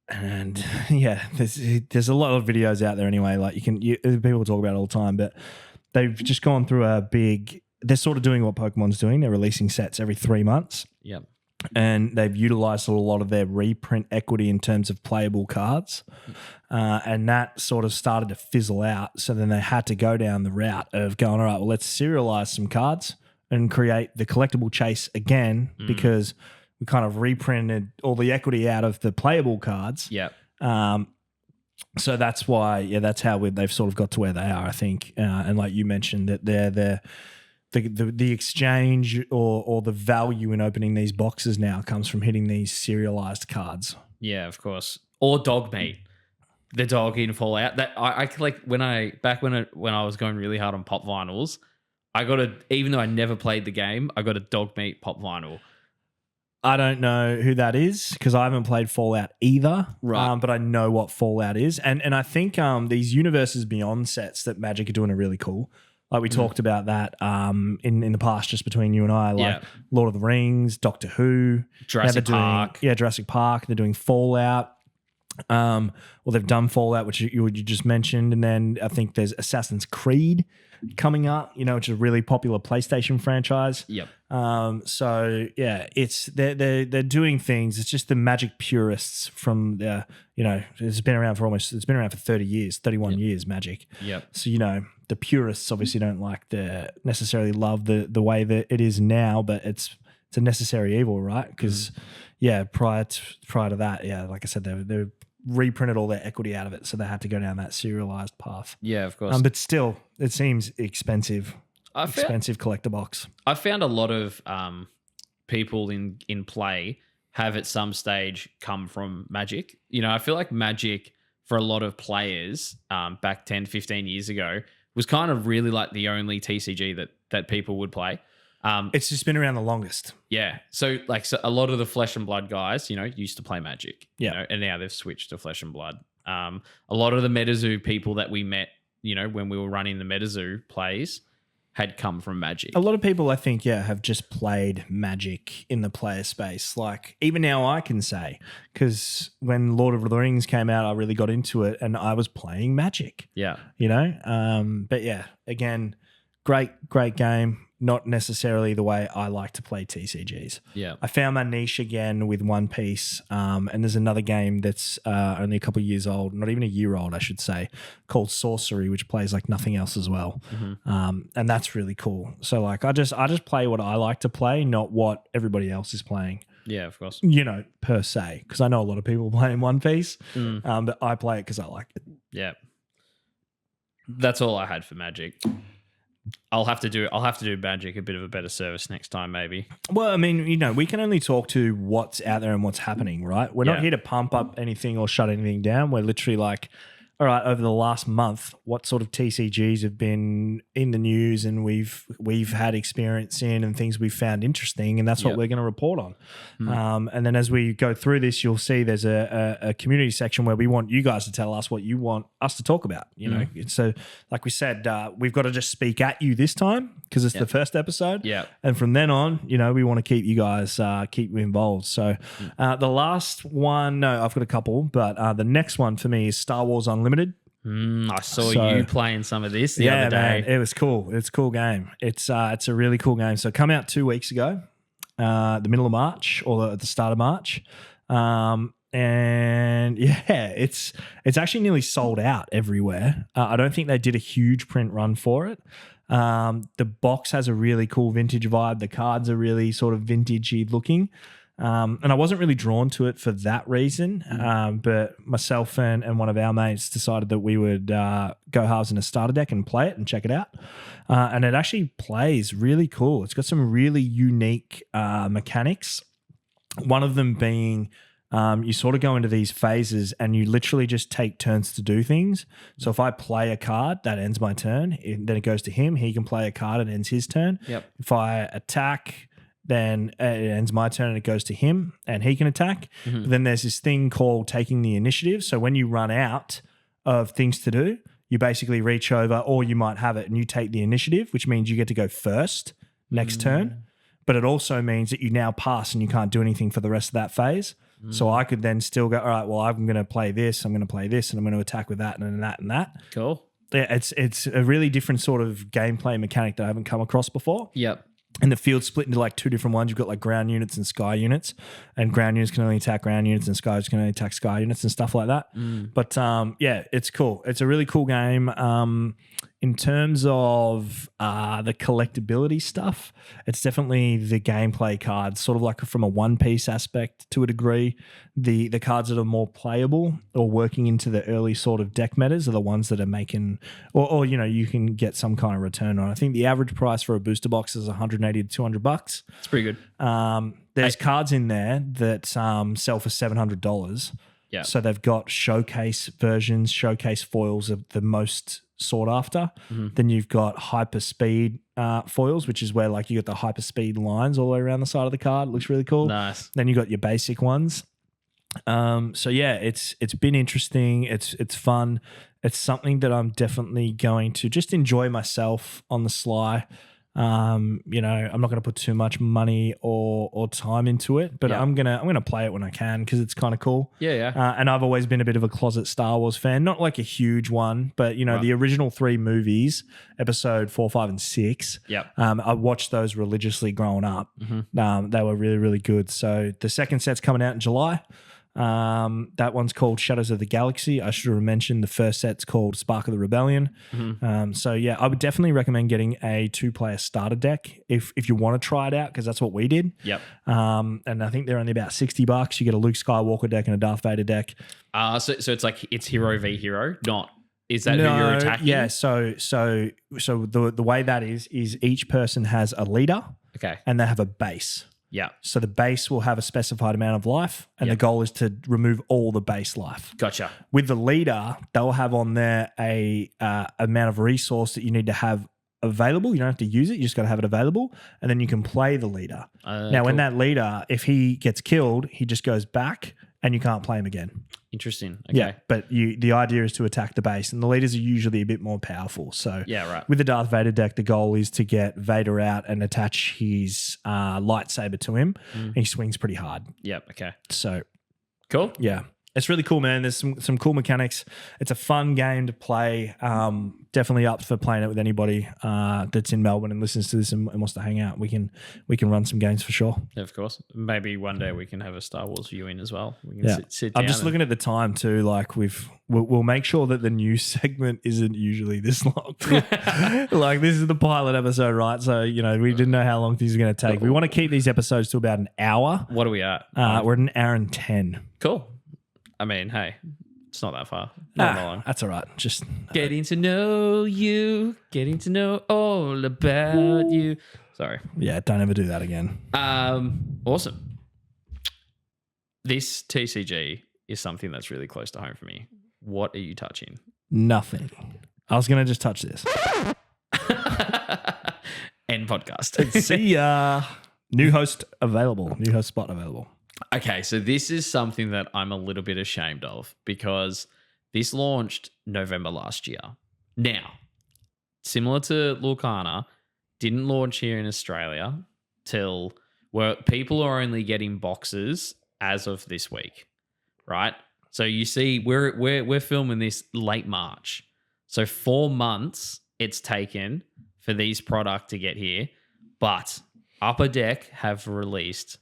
And yeah, there's a lot of videos out there anyway. Like people talk about it all the time, but they've just gone through they're sort of doing what Pokemon's doing. They're releasing sets every 3 months. Yep. And they've utilized a lot of their reprint equity in terms of playable cards. And that sort of started to fizzle out. So then they had to go down the route of going, all right, well, let's serialize some cards and create the collectible chase again, because we kind of reprinted all the equity out of the playable cards. Yep. So that's why, that's how they've sort of got to where they are, I think. And like you mentioned, that the exchange or the value in opening these boxes now comes from hitting these serialized cards. Yeah, of course. Or dog meat. The dog in Fallout. That I collect when I was going really hard on pop vinyls, even though I never played the game, I got a dog meat pop vinyl. I don't know who that is because I haven't played Fallout either. Right. But I know what Fallout is. And I think these Universes Beyond sets that Magic are doing are really cool. Like we talked about that in the past, just between you and I, like Lord of the Rings, Doctor Who, Jurassic Park. Jurassic Park. They're doing Fallout. Well, they've done Fallout, which you just mentioned, and then I think there's Assassin's Creed coming up. Which is a really popular PlayStation franchise. Yep. So yeah, they're doing things. It's just the Magic purists from it's been around for 30 years, 31 years, Magic. Yep. So the purists obviously don't necessarily love the way that it is now, but it's a necessary evil, right? Because prior to that, like I said, they reprinted all their equity out of it, so they had to go down that serialized path. Yeah, of course. But still, it seems expensive. Expensive collector box. I found a lot of people in play have at some stage come from Magic. I feel like Magic for a lot of players back 10, 15 years ago was kind of really like the only TCG that people would play. It's just been around the longest. Yeah. So a lot of the Flesh and Blood guys, used to play Magic. And now they've switched to Flesh and Blood. A lot of the MetaZoo people that we met, when we were running the MetaZoo plays had come from Magic. A lot of people, I think, have just played Magic in the player space. Like, even now I can say, because when Lord of the Rings came out, I really got into it and I was playing Magic. Yeah. But yeah, again, great game. Not necessarily the way I like to play TCGs. Yeah. I found my niche again with One Piece, and there's another game that's only a couple of years old, not even a year old, I should say, called Sorcery, which plays like nothing else as well. And that's really cool. So I just play what I like to play, not what everybody else is playing. Yeah, of course. Per se, because I know a lot of people playing One Piece, but I play it because I like it. Yeah. That's all I had for Magic. I'll have to do Magic a bit of a better service next time, maybe. Well, I mean, we can only talk to what's out there and what's happening, right? We're not here to pump up anything or shut anything down. We're literally like, all right, over the last month, what sort of TCGs have been in the news and we've had experience in and things we've found interesting, and that's what we're going to report on. And then as we go through this, you'll see there's a community section where we want you guys to tell us what you want us to talk about. So like we said, we've got to just speak at you this time because it's the first episode. Yeah. And from then on, we want to keep you guys keep you involved. So the last one, no, I've got a couple, but the next one for me is Star Wars Unlimited. I saw you playing some of this the other day. Man, it was cool. It's a cool game. It's a really cool game. So it came out 2 weeks ago, the middle of March or at the start of March. and yeah, it's actually nearly sold out everywhere. I don't think they did a huge print run for it. The box has a really cool vintage vibe. The cards are really sort of vintagey looking. And I wasn't really drawn to it for that reason. But myself and one of our mates decided that we would go halves in a starter deck and play it and check it out. And it actually plays really cool. It's got some really unique mechanics. One of them being you sort of go into these phases and you literally just take turns to do things. So if I play a card, that ends my turn. Then it goes to him. He can play a card and ends his turn. Yep. If I attack, then it ends my turn and it goes to him and he can attack. But then there's this thing called taking the initiative. So when you run out of things to do, you basically reach over, or you might have it and you take the initiative, which means you get to go first next turn. But it also means that you now pass and you can't do anything for the rest of that phase. So I could then still go, all right, well, I'm going to play this, I'm going to play this, and I'm going to attack with that and that and that. Cool. Yeah, it's a really different sort of gameplay mechanic that I haven't come across before. Yep. And the field's split into like two different ones. You've got like ground units and sky units, and ground units can only attack ground units and skies can only attack sky units and stuff like that. But yeah, it's cool. It's a really cool game. In terms of the collectability stuff, it's definitely the gameplay cards, sort of like from a One Piece aspect to a degree. The cards that are more playable or working into the early sort of deck metas are the ones that are making, or you know, you can get some kind of return on. I think the average price for a booster box is $180 to $200. It's pretty good. There's cards in there that sell for $700. Yeah. So they've got showcase versions, showcase foils of the most sought after. Then you've got hyper speed foils, which is where like you got the hyper speed lines all the way around the side of the card. It looks really cool. Nice. Then you got your basic ones. So yeah, it's been interesting. It's fun. It's something that I'm definitely going to just enjoy myself on the sly. You know, I'm not going to put too much money or time into it, but I'm gonna play it when I can because it's kind of cool. Yeah. And I've always been a bit of a closet Star Wars fan, not like a huge one, but you know, the original 3 movies, episode 4, 5, and 6. Yep. I watched those religiously growing up. They were really, really good. So the second set's coming out in July. That one's called Shadows of the Galaxy. I should have mentioned the first set's called Spark of the Rebellion. So yeah, I would definitely recommend getting a 2-player starter deck if you want to try it out, because that's what we did. Yep. And I think they're only about $60. You get a Luke Skywalker deck and a Darth Vader deck. So it's like it's hero v hero, not is that who you're attacking? Yeah. So the way that is each person has a leader. Okay. And they have a base. Yeah. So the base will have a specified amount of life, and the goal is to remove all the base life. Gotcha. With the leader, they'll have on there a amount of resource that you need to have available. You don't have to use it. You just got to have it available, and then you can play the leader. Now, when that leader, if he gets killed, he just goes back, and you can't play him again. Interesting. Okay. Yeah, but the idea is to attack the base, and the leaders are usually a bit more powerful. So yeah, right. With the Darth Vader deck, the goal is to get Vader out and attach his lightsaber to him. And he swings pretty hard. Yep. Okay. So cool. Yeah. It's really cool, man. There's some cool mechanics. It's a fun game to play. Definitely up for playing it with anybody that's in Melbourne and listens to this and wants to hang out. We can run some games for sure. Yeah, of course. Maybe one day we can have a Star Wars viewing as well. We can sit down. I'm just looking at the time too. Like we'll make sure that the news segment isn't usually this long. Like this is the pilot episode, right? So you know we didn't know how long these are going to take. We want to keep these episodes to about an hour. What are we at? We're at an hour and 10. Cool. I mean, hey, it's not that far. Not that long. That's all right. Just getting to know you, getting to know all about you. Sorry. Yeah, don't ever do that again. Awesome. This TCG is something that's really close to home for me. What are you touching? Nothing. I was going to just touch this. End podcast. See ya. New host available. New host spot available. Okay, so this is something that I'm a little bit ashamed of because this launched November last year. Now, similar to Lorcana, didn't launch here in Australia till where people are only getting boxes as of this week, right? So you see, we're filming this late March, so 4 months it's taken for these product to get here, but Upper Deck have released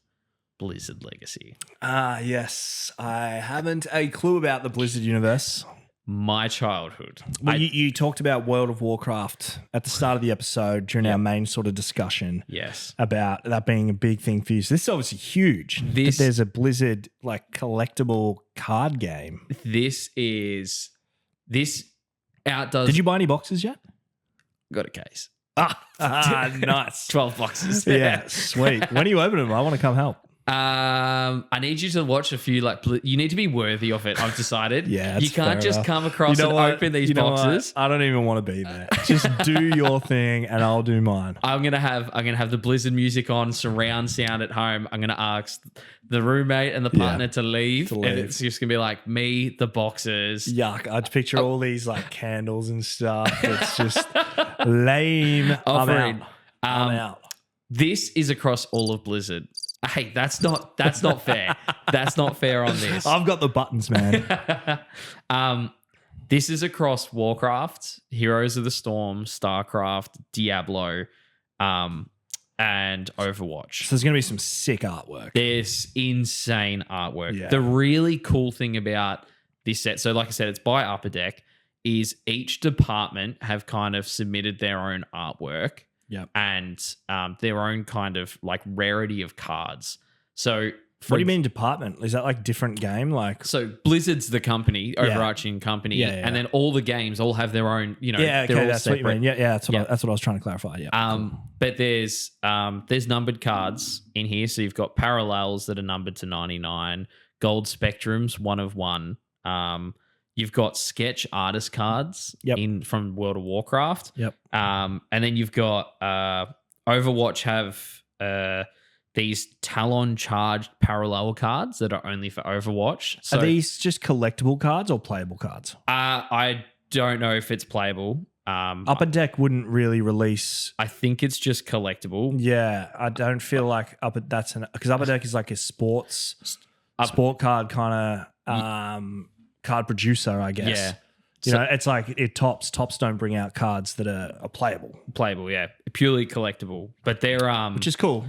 Blizzard Legacy? Yes. I haven't a clue about the Blizzard universe. My childhood. Well, you talked about World of Warcraft at the start of the episode during our main sort of discussion. Yes. About that being a big thing for you. So this is obviously huge. That there's a Blizzard like collectible card game. This outdoes. Did you buy any boxes yet? Got a case. Nice. 12 boxes. Yeah, sweet. When are you opening them? I want to come help. I need you to watch a few. You need to be worthy of it. I've decided. Yeah, you can't just enough. come across and open these boxes. I don't even want to be there. Just do your thing, and I'll do mine. I'm gonna have the Blizzard music on, surround sound at home. I'm gonna ask the roommate and the partner to leave, and it's just gonna be like me, the boxes. Yuck! I'd picture all these like candles and stuff. It's just lame. I'm out. This is across all of Blizzard. Hey, that's not fair. That's not fair on this. I've got the buttons, man. This is across Warcraft, Heroes of the Storm, StarCraft, Diablo, and Overwatch. So there's going to be some sick artwork. There's insane artwork. Yeah. The really cool thing about this set, so like I said, it's by Upper Deck, is each department have kind of submitted their own artwork. Yep. And their own kind of like rarity of cards. So what do you mean department? Is that like different game? Like so Blizzard's the company, overarching company, and then all the games all have their own, they're all that's separate. what you mean. Yeah, that's what I was trying to clarify. Yeah. But there's numbered cards in here. So you've got parallels that are numbered to 99, gold spectrums, 1 of 1. You've got sketch artist cards from World of Warcraft. Yep. And then you've got Overwatch have these Talon charged parallel cards that are only for Overwatch. So, are these just collectible cards or playable cards? I don't know if it's playable. Upper Deck wouldn't really release. I think it's just collectible. Yeah, I don't feel like because Upper Deck is like a sport card kind of card producer, I guess. Yeah. It's like Tops don't bring out cards that are playable. Playable, yeah. Purely collectible. But they're which is cool.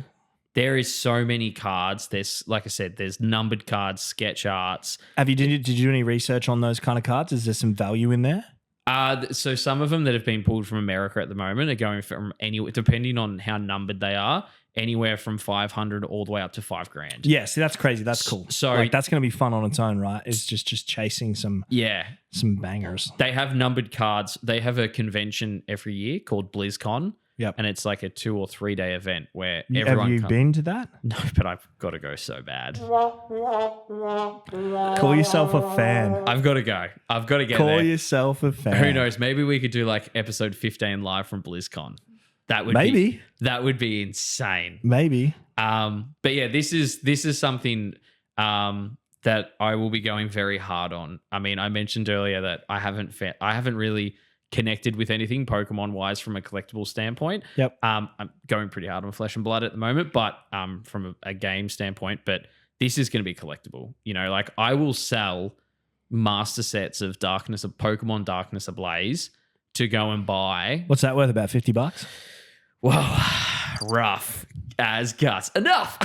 There is so many cards. There's, like I said, there's numbered cards, sketch arts. Did you do any research on those kind of cards? Is there some value in there? So some of them that have been pulled from America at the moment are going from anywhere, depending on how numbered they are, anywhere from 500 all the way up to $5,000. Yeah, see, that's crazy. That's cool. So like, that's going to be fun on its own, right? It's just chasing some bangers. They have numbered cards. They have a convention every year called BlizzCon. Yep. And it's like a 2 or 3 day event where everyone. Have you been to that? No, but I've got to go so bad. Call yourself a fan. I've got to go. I've got to get there. Call yourself a fan. Who knows? Maybe we could do like episode 15 live from BlizzCon. That would be insane. Maybe. But yeah, this is something that I will be going very hard on. I mean, I mentioned earlier that I haven't really connected with anything Pokemon wise from a collectible standpoint. Yep. I'm going pretty hard on Flesh and Blood at the moment, but from a game standpoint, but this is going to be collectible. Like I will sell master sets of Pokemon Darkness Ablaze to go and buy. What's that worth? About $50? Well, rough as guts. Enough.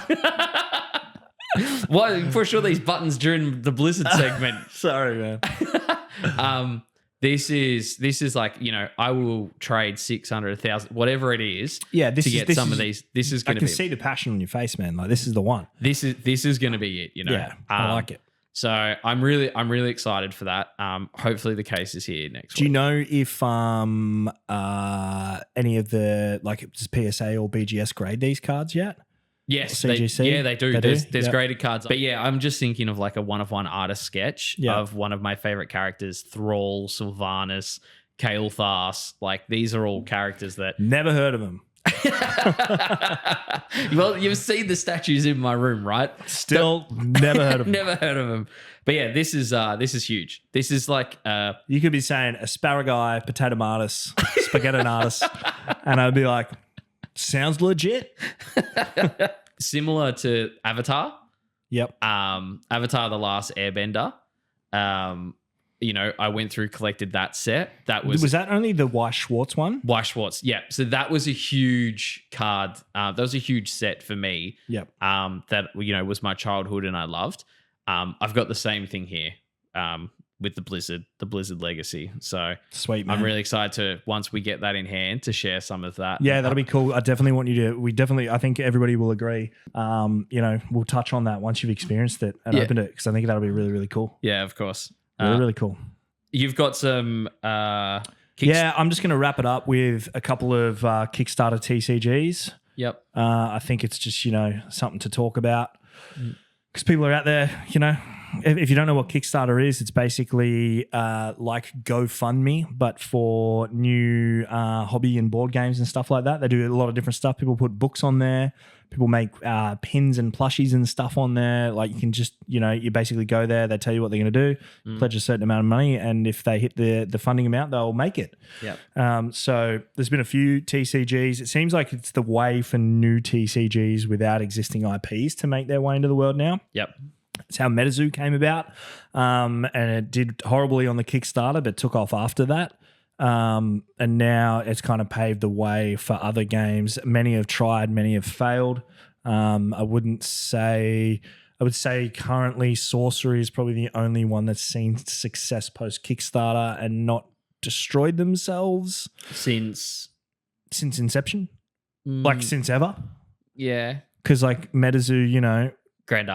Why push all these buttons during the Blizzard segment? Sorry, man. This is like, I will trade 600, 1,000, whatever it is. Yeah, to get some of these. This is going to be. I can see the passion on your face, man. Like this is the one. This is going to be it. Yeah, I like it. So I'm really excited for that. Hopefully the case is here next week. Do you know if any of the does PSA or BGS grade these cards yet? Yes, CGC? they do. There's graded cards. But yeah, I'm just thinking of like a 1-of-1 artist sketch of one of my favorite characters, Thrall, Sylvanas, Kael'thas. Like these are all characters that... Never heard of them. Well, you've seen the statues in my room, right? Still never heard of them. Never heard of them. But yeah, this is huge. This is like... you could be saying asparagus, potato martis, spaghetti-natus, and I'd be like, sounds legit. Similar to Avatar. Yep. Avatar: The Last Airbender. I went through, collected that set. That was that only the Weiss Schwartz one? Weiss Schwartz, yeah. So that was a huge card. That was a huge set for me. Yep. That was my childhood and I loved. I've got the same thing here. With the Blizzard Legacy. So sweet, man. I'm really excited to, once we get that in hand, to share some of that. Yeah, that'll be cool. I definitely want you to, I think everybody will agree. We'll touch on that once you've experienced it and opened it, because I think that'll be really, really cool. Yeah, of course. Really cool. You've got some... I'm just going to wrap it up with a couple of Kickstarter TCGs. Yep. I think it's just, something to talk about because people are out there, if you don't know what Kickstarter is, it's basically like GoFundMe, but for new hobby and board games and stuff like that. They do a lot of different stuff. People put books on there. People make pins and plushies and stuff on there. Like you can just, you basically go there. They tell you what they're going to do, pledge a certain amount of money, and if they hit the funding amount, they'll make it. Yeah. So there's been a few TCGs. It seems like it's the way for new TCGs without existing IPs to make their way into the world now. Yep. It's how MetaZoo came about, and it did horribly on the Kickstarter, but took off after that. And now it's kind of paved the way for other games. Many have tried, many have failed. I would say currently Sorcery is probably the only one that's seen success post Kickstarter and not destroyed themselves since inception, like since ever. Yeah, because like MetaZoo, Grand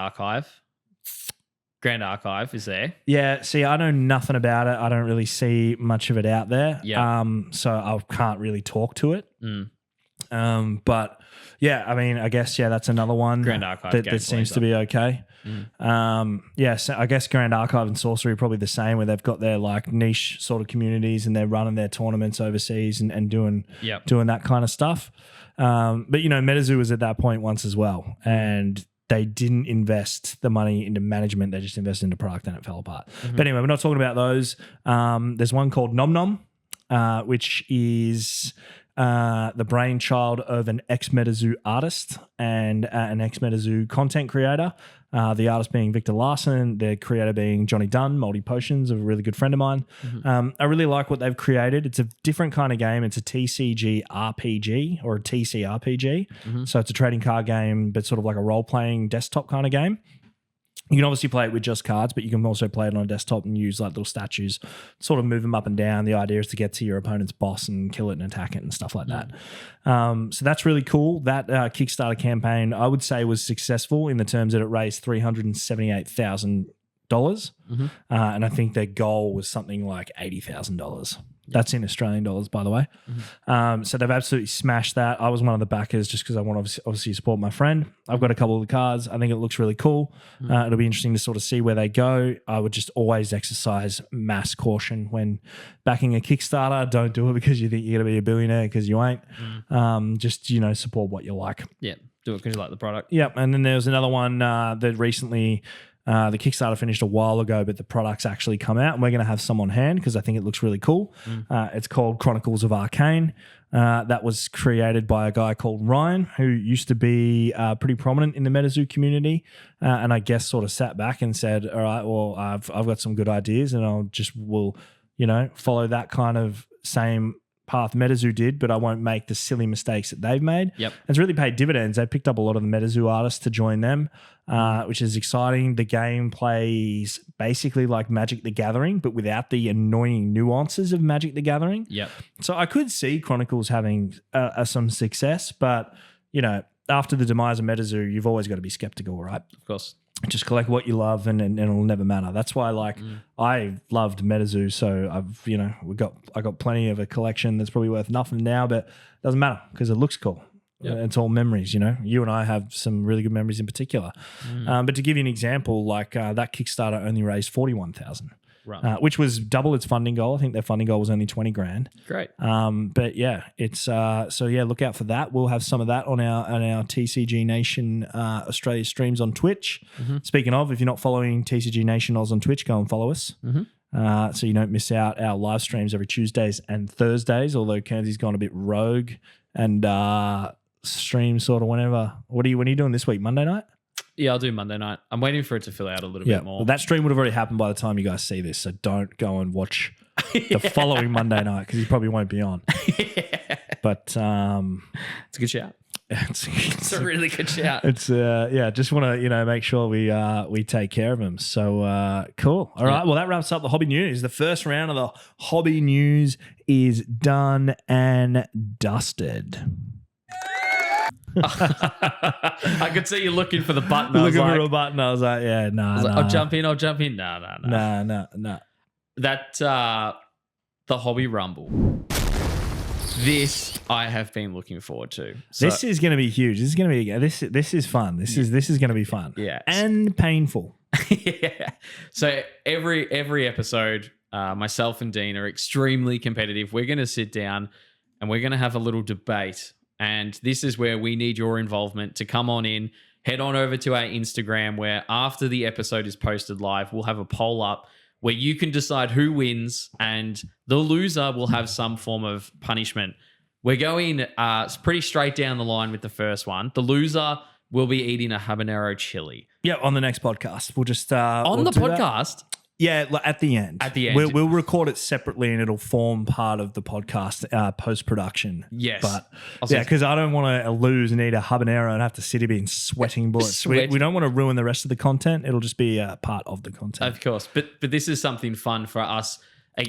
Archive is there. Yeah, see, I know nothing about it. I don't really see much of it out there. Yeah. So I can't really talk to it. But yeah, I mean, I guess, that's another one Grand Archive that seems to be okay. So I guess Grand Archive and Sorcery are probably the same, where they've got their like niche sort of communities and they're running their tournaments overseas and doing that kind of stuff. But MetaZoo was at that point once as well, and they didn't invest the money into management. They just invested into product and it fell apart. But anyway, we're not talking about those. There's one called Nom Nom, which is the brainchild of an ex-MetaZoo artist and an ex-MetaZoo content creator. The artist being Victor Larson, the creator being Johnny Dunn, Multi Potions, a really good friend of mine. I really like what they've created. It's a different kind of game. It's a TCG RPG or a TC RPG. So it's a trading card game, but sort of like a role-playing desktop kind of game. You can obviously play it with just cards, but you can also play it on a desktop and use like little statues, sort of move them up and down. The idea is to get to your opponent's boss and kill it and attack it and stuff like that. So that's really cool. That Kickstarter campaign, I would say, was successful in the terms that it raised $378,000. And I think their goal was something like $80,000. That's in Australian dollars, by the way. So they've absolutely smashed that. I was one of the backers just because I want to obviously support my friend. I've got a couple of the cards. I think it looks really cool. It'll be interesting to sort of see where they go. I would just always exercise mass caution when backing a Kickstarter. Don't do it because you think you're going to be a billionaire, because you ain't. Just, support what you like. Yeah, do it because you like the product. Yep. And then there was another one that recently... the Kickstarter finished a while ago, but the product's actually come out and we're going to have some on hand because I think it looks really cool. It's called Chronicles of Arcane. That was created by a guy called Ryan, who used to be pretty prominent in the MetaZoo community. And I guess sort of sat back and said, all right, well, I've got some good ideas and will follow that kind of same path MetaZoo did, but I won't make the silly mistakes that they've made. It's really paid dividends. They picked up a lot of the MetaZoo artists to join them, which is exciting. The game plays basically like Magic the Gathering, but without the annoying nuances of Magic the Gathering. So I could see Chronicles having some success, but after the demise of MetaZoo, you've always got to be skeptical, right? Of course. Just collect what you love and it'll never matter. That's why I loved MetaZoo, so I got plenty of a collection that's probably worth nothing now, but it doesn't matter because it looks cool. It's all memories, You and I have some really good memories in particular. But to give you an example, like that Kickstarter only raised $41,000. Right. Which was double its funding goal. I think their funding goal was only $20,000. Great. But yeah, it's look out for that. We'll have some of that on our TCG Nation Australia streams on Twitch. Speaking of, if you're not following TCG Nation Oz on Twitch, go and follow us. So you don't miss out our live streams every Tuesdays and Thursdays. Although Kernsy's gone a bit rogue and streams sort of whenever. When are you doing this week? Monday night? Yeah, I'll do Monday night. I'm waiting for it to fill out a little bit more. Well, that stream would have already happened by the time you guys see this, so don't go and watch the following Monday night because you probably won't be on. Yeah. But It's a good shout. It's a really good shout. It's just want to make sure we take care of them. So cool. All right. Well, that wraps up the hobby news. The first round of the hobby news is done and dusted. I could see you looking for the button. Looking for a button. I was like, yeah, no. I'll jump in. No. That the hobby rumble. This I have been looking forward to. So, this is going to be huge. This is going to be this is fun. This is going to be fun. Yeah, and painful. Yeah. So every episode, myself and Dean are extremely competitive. We're going to sit down and we're going to have a little debate. And this is where we need your involvement to come on in. Head on over to our Instagram where after the episode is posted live, we'll have a poll up where you can decide who wins and the loser will have some form of punishment. We're going pretty straight down the line with the first one. The loser will be eating a habanero chili. Yeah, on the next podcast. We'll just... on the podcast? That. Yeah, at the end. At the end. We'll record it separately and it'll form part of the podcast post-production. Yes. But because I don't want to lose and eat a habanero and have to sit here being sweating bullets. We don't want to ruin the rest of the content. It'll just be part of the content. Of course. But this is something fun for us.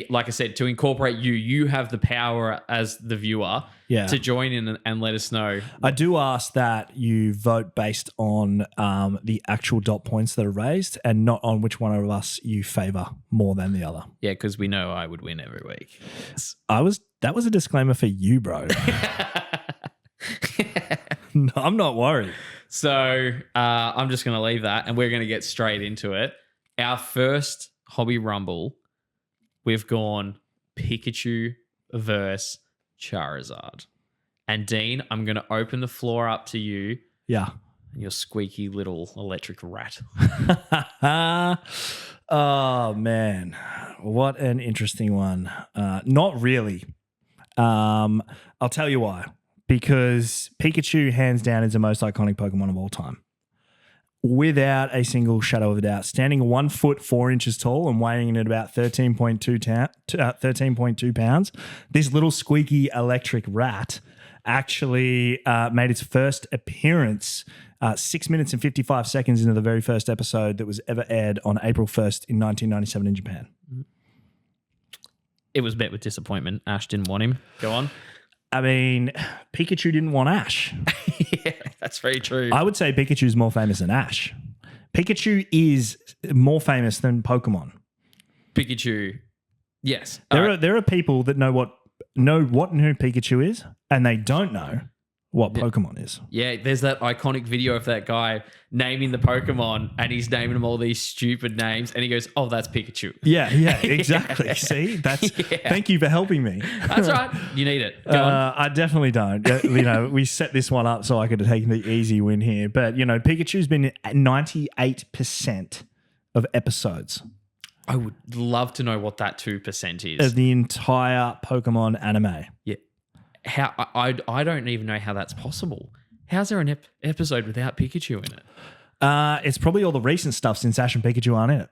Like I said, to incorporate you. You have the power as the viewer to join in and let us know. I do ask that you vote based on the actual dot points that are raised and not on which one of us you favour more than the other. Yeah, because we know I would win every week. That was a disclaimer for you, bro. No, I'm not worried. So I'm just going to leave that and we're going to get straight into it. Our first hobby rumble, we've gone Pikachu versus Charizard. And Dean, I'm going to open the floor up to you. Yeah. And your squeaky little electric rat. Oh, man. What an interesting one. Not really. I'll tell you why. Because Pikachu, hands down, is the most iconic Pokemon of all time. Without a single shadow of a doubt. Standing 1 foot 4 inches tall and weighing in at about 13.2 pounds, this little squeaky electric rat actually made its first appearance 6 minutes and 55 seconds into the very first episode that was ever aired on April 1st in 1997 in Japan. It was met with disappointment. Ash didn't want him. Go on. I mean, Pikachu didn't want Ash. Yeah, that's very true. I would say Pikachu's more famous than Ash. Pikachu is more famous than Pokemon. Pikachu, yes. There are people that know what and who Pikachu is, and they don't know what Pokemon is. Yeah, there's that iconic video of that guy naming the Pokemon and he's naming them all these stupid names and he goes, oh, that's Pikachu. Yeah, exactly. See, thank you for helping me. That's right. You need it. Go on. I definitely don't. We set this one up so I could have taken the easy win here. But, Pikachu's been at 98% of episodes. I would love to know what that 2% is. Of the entire Pokemon anime. Yeah. How I don't even know how that's possible. How's there an episode without Pikachu in it? It's probably all the recent stuff since Ash and Pikachu aren't in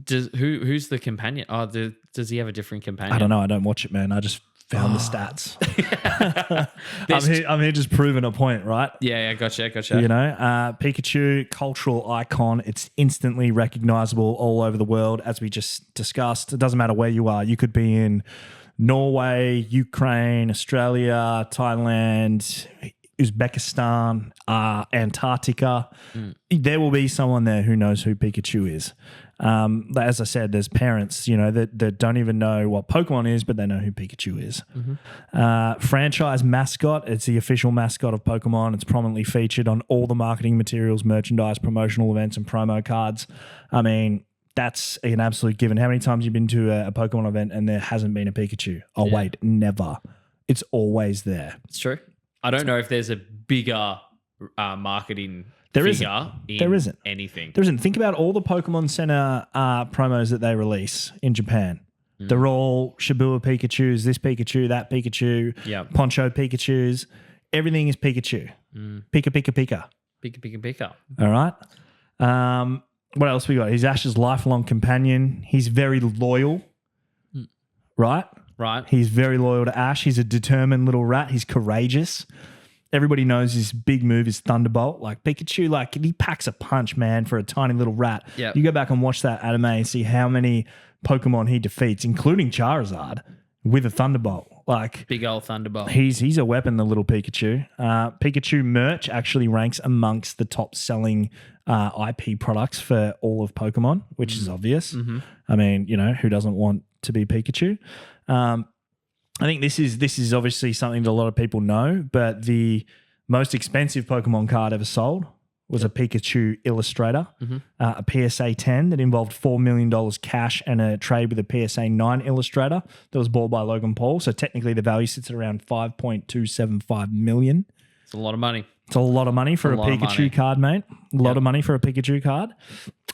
it. Who's the companion? Oh, does he have a different companion? I don't know. I don't watch it, man. I just found the stats. I'm here just proving a point, right? Yeah, gotcha. Pikachu, cultural icon. It's instantly recognizable all over the world, as we just discussed. It doesn't matter where you are. You could be in Norway, Ukraine, Australia, Thailand, Uzbekistan, Antarctica. There will be someone there who knows who Pikachu is. As I said, there's parents, that don't even know what Pokemon is, but they know who Pikachu is. Mm-hmm. Franchise mascot. It's the official mascot of Pokemon. It's prominently featured on all the marketing materials, merchandise, promotional events, and promo cards. I mean, that's an absolute given. How many times have you been to a Pokemon event and there hasn't been a Pikachu? Oh, yeah. Wait, never. It's always there. It's true. I don't know if there's a bigger marketing There figure isn't anything. There isn't. Think about all the Pokemon Center promos that they release in Japan. They're all Shibuya Pikachus, this Pikachu, that Pikachu, Poncho Pikachus. Everything is Pikachu. Pika, Pika, Pika. Pika. All right. What else we got? He's Ash's lifelong companion. He's very loyal, right? Right. He's very loyal to Ash. He's a determined little rat. He's courageous. Everybody knows his big move is Thunderbolt. Like Pikachu, like he packs a punch, man, for a tiny little rat. Yep. You go back and watch that anime and see how many Pokemon he defeats, including Charizard, with a Thunderbolt. Like Big old Thunderbolt. he's a weapon, the little Pikachu. Pikachu merch actually ranks amongst the top selling IP products for all of Pokemon, which is obvious. Mm-hmm. I mean, who doesn't want to be Pikachu? I think this is obviously something that a lot of people know, but the most expensive Pokemon card ever sold was a Pikachu Illustrator, a PSA 10 that involved $4 million cash and a trade with a PSA 9 Illustrator that was bought by Logan Paul. So technically the value sits at around $5.275 million. It's a lot of money. It's a lot of money for a Pikachu card, mate. A lot of money for a Pikachu card.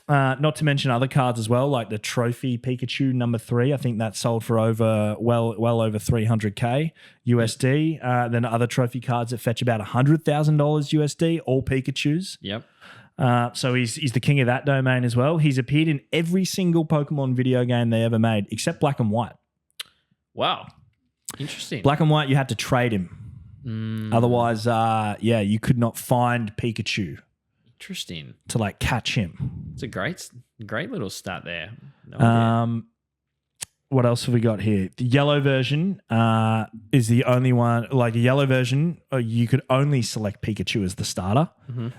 Not to mention other cards as well, like the Trophy Pikachu number 3. I think that sold for well over $300K USD. Then other trophy cards that fetch about $100,000 USD, all Pikachus. Yep. So he's the king of that domain as well. He's appeared in every single Pokemon video game they ever made, except Black and White. Wow. Interesting. Black and White, you had to trade him. Otherwise, you could not find Pikachu. Interesting. To like catch him. It's a great little stat there. No idea. What else have we got here? The yellow version is the only one. Like the yellow version, you could only select Pikachu as the starter.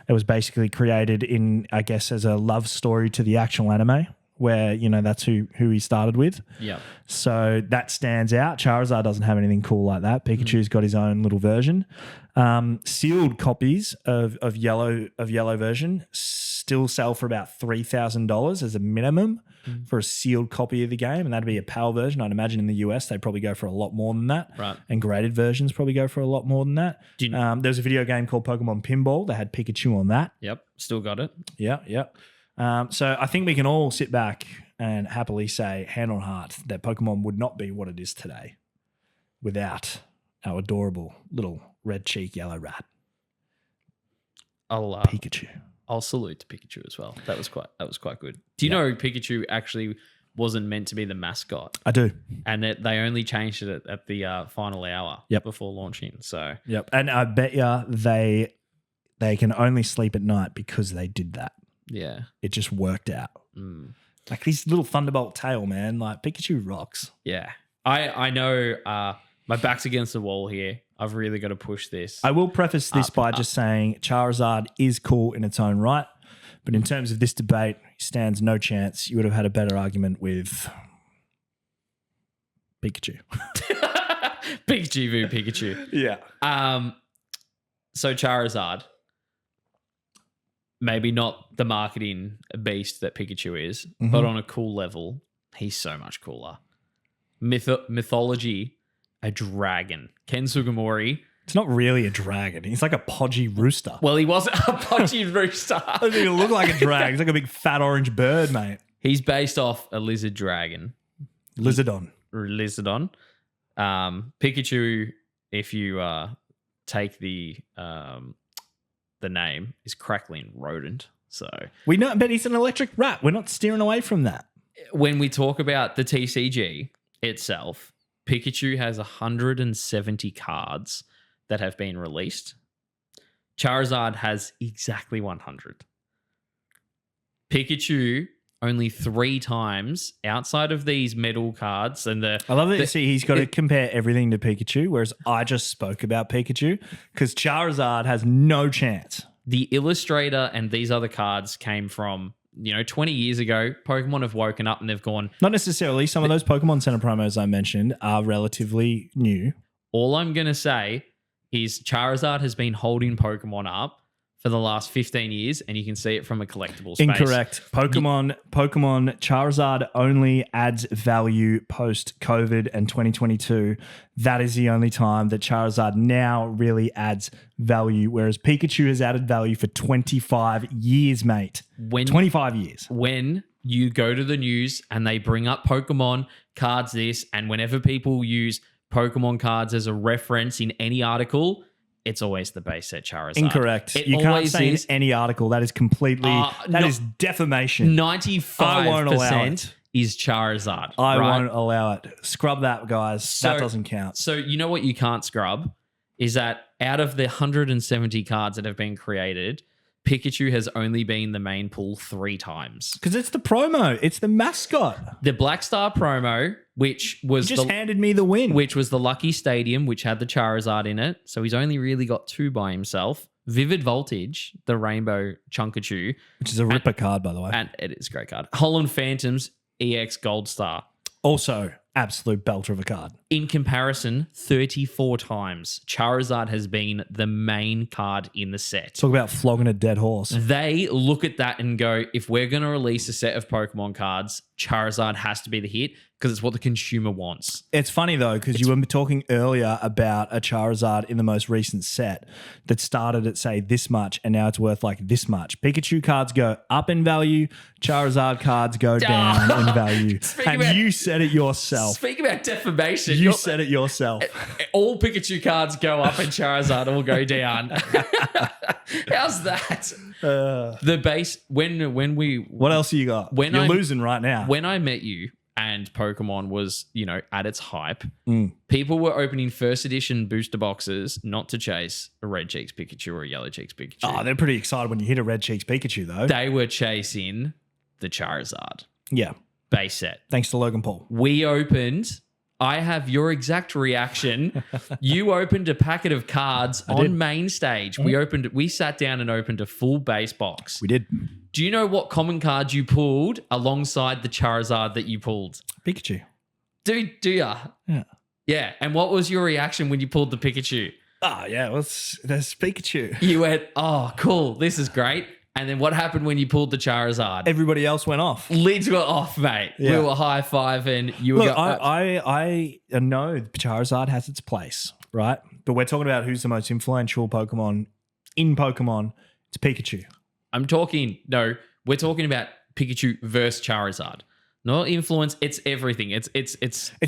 It was basically created in, I guess, as a love story to the actual anime, where that's who he started with. Yeah. So that stands out. Charizard doesn't have anything cool like that. Pikachu's got his own little version. Sealed copies of yellow version still sell for about $3,000 as a minimum for a sealed copy of the game, and that'd be a PAL version. I'd imagine in the US they probably go for a lot more than that. Right. And graded versions probably go for a lot more than that. There's a video game called Pokemon Pinball. They had Pikachu on that. Yep. Still got it. Yeah. So I think we can all sit back and happily say, hand on heart, that Pokemon would not be what it is today without our adorable little red cheek yellow rat, Pikachu. I'll salute to Pikachu as well. That was quite good. Do you know Pikachu actually wasn't meant to be the mascot? I do. And that they only changed it at the final hour before launching. So and I bet you they can only sleep at night because they did that. Yeah. It just worked out. Like this little Thunderbolt tail, man. Like Pikachu rocks. Yeah. I know my back's against the wall here. I've really got to push this. I will preface this by just saying Charizard is cool in its own right. But in terms of this debate, he stands no chance. You would have had a better argument with Pikachu. Pikachu v Pikachu. Yeah. So Charizard, maybe not the marketing beast that Pikachu is, but on a cool level, he's so much cooler. Mythology, a dragon. Ken Sugimori. It's not really a dragon. He's like a podgy rooster. Well, he was a podgy rooster. Doesn't even look like a dragon. He's like a big fat orange bird, mate. He's based off a lizard dragon. Lizardon. Pikachu, if you take the name, is crackling rodent. So we know, but he's an electric rat. We're not steering away from that. When we talk about the TCG itself, Pikachu has 170 cards that have been released. Charizard has exactly 100. Pikachu only 3 times outside of these medal cards, and I love that. See, he's got to compare everything to Pikachu, whereas I just spoke about Pikachu because Charizard has no chance. The Illustrator and these other cards came from 20 years ago. Pokemon have woken up and they've gone. Not necessarily. Some of those Pokemon Center promos I mentioned are relatively new. All I'm going to say is Charizard has been holding Pokemon up for the last 15 years, and you can see it from a collectible space. Incorrect. Pokemon Charizard only adds value post-COVID and 2022. That is the only time that Charizard now really adds value, whereas Pikachu has added value for 25 years, mate. 25 years. When you go to the news and they bring up Pokemon cards and whenever people use Pokemon cards as a reference in any article, it's always the base set Charizard. Incorrect. It You can't always say in is. any article. That is completely, that is defamation. 95% is Charizard. I right? won't allow it. Scrub that, guys. That doesn't count. So you know what you can't scrub is that out of the 170 cards that have been created, Pikachu has only been the main pool 3 times. Because it's the promo. It's the mascot. The Black Star promo, which was He just handed me the win. which was the Lucky Stadium, which had the Charizard in it. So he's only really got 2 by himself. Vivid Voltage, the Rainbow Chunkachu. Which is a ripper card, by the way. And it is a great card. Holland Phantoms, EX Gold Star. Also, absolute belter of a card. In comparison, 34 times Charizard has been the main card in the set. Talk about flogging a dead horse. They look at that and go, if we're going to release a set of Pokemon cards, Charizard has to be the hit because it's what the consumer wants. It's funny, though, because you were talking earlier about a Charizard in the most recent set that started at, say, this much, and now it's worth like this much. Pikachu cards go up in value. Charizard cards go down in value. And you said it yourself. Speak about defamation. You said it yourself. All Pikachu cards go up and Charizard will go down. How's that? The base, when we... What else you got? You're losing right now. When I met you and Pokemon was, at its hype, people were opening first edition booster boxes not to chase a Red Cheeks Pikachu or a Yellow Cheeks Pikachu. Oh, they're pretty excited when you hit a Red Cheeks Pikachu, though. They were chasing the Charizard. Yeah. Base set. Thanks to Logan Paul. We opened... I have your exact reaction. You opened a packet of cards on main stage. We sat down and opened a full base box. We did. Do you know what common cards you pulled alongside the Charizard that you pulled? Pikachu. Do ya? Yeah. Yeah. And what was your reaction when you pulled the Pikachu? Oh, yeah. There's Pikachu. You went, oh, cool. This is great. And then what happened when you pulled the Charizard? Everybody else went off. Lids were off, mate. Yeah. We were high-fiving. You were Look, I know Charizard has its place, right? But we're talking about who's the most influential Pokemon in Pokemon. It's Pikachu. We're talking about Pikachu versus Charizard. Not influence, it's everything. It's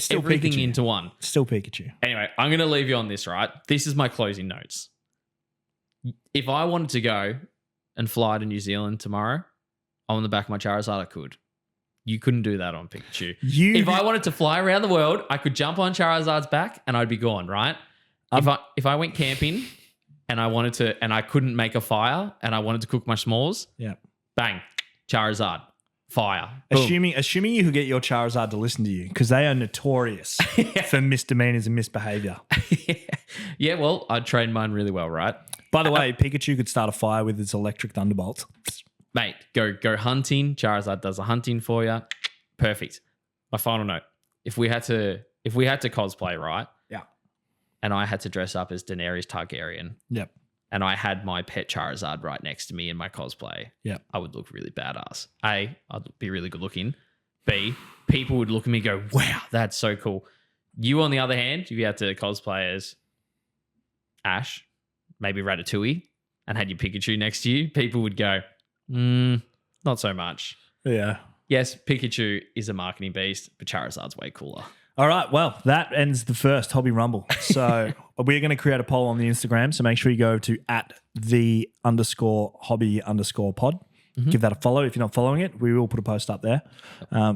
still everything Pikachu. into one. Still Pikachu. Anyway, I'm going to leave you on this, right? This is my closing notes. If I wanted to go and fly to New Zealand tomorrow, on the back of my Charizard, I could. You couldn't do that on Pikachu. If I wanted to fly around the world, I could jump on Charizard's back and I'd be gone, right? If I went camping and I couldn't make a fire and I wanted to cook my s'mores, bang, Charizard, fire. Boom. Assuming you could get your Charizard to listen to you, because they are notorious for misdemeanors and misbehavior. Yeah, well, I'd train mine really well, right? By the way, Pikachu could start a fire with its electric thunderbolt. Mate, go hunting. Charizard does the hunting for you. Perfect. My final note: if we had to cosplay, right? Yeah. And I had to dress up as Daenerys Targaryen. Yep. And I had my pet Charizard right next to me in my cosplay. Yep. I would look really badass. A, I'd be really good looking. B, people would look at me and go, "Wow, that's so cool." You, on the other hand, if you had to cosplay as Ash, maybe Ratatouille, and had your Pikachu next to you, people would go, not so much. Yeah. Yes, Pikachu is a marketing beast, but Charizard's way cooler. All right. Well, that ends the first Hobby Rumble. So we're going to create a poll on the Instagram. So make sure you go to @the_hobby_pod. Give that a follow. If you're not following it, we will put a post up there.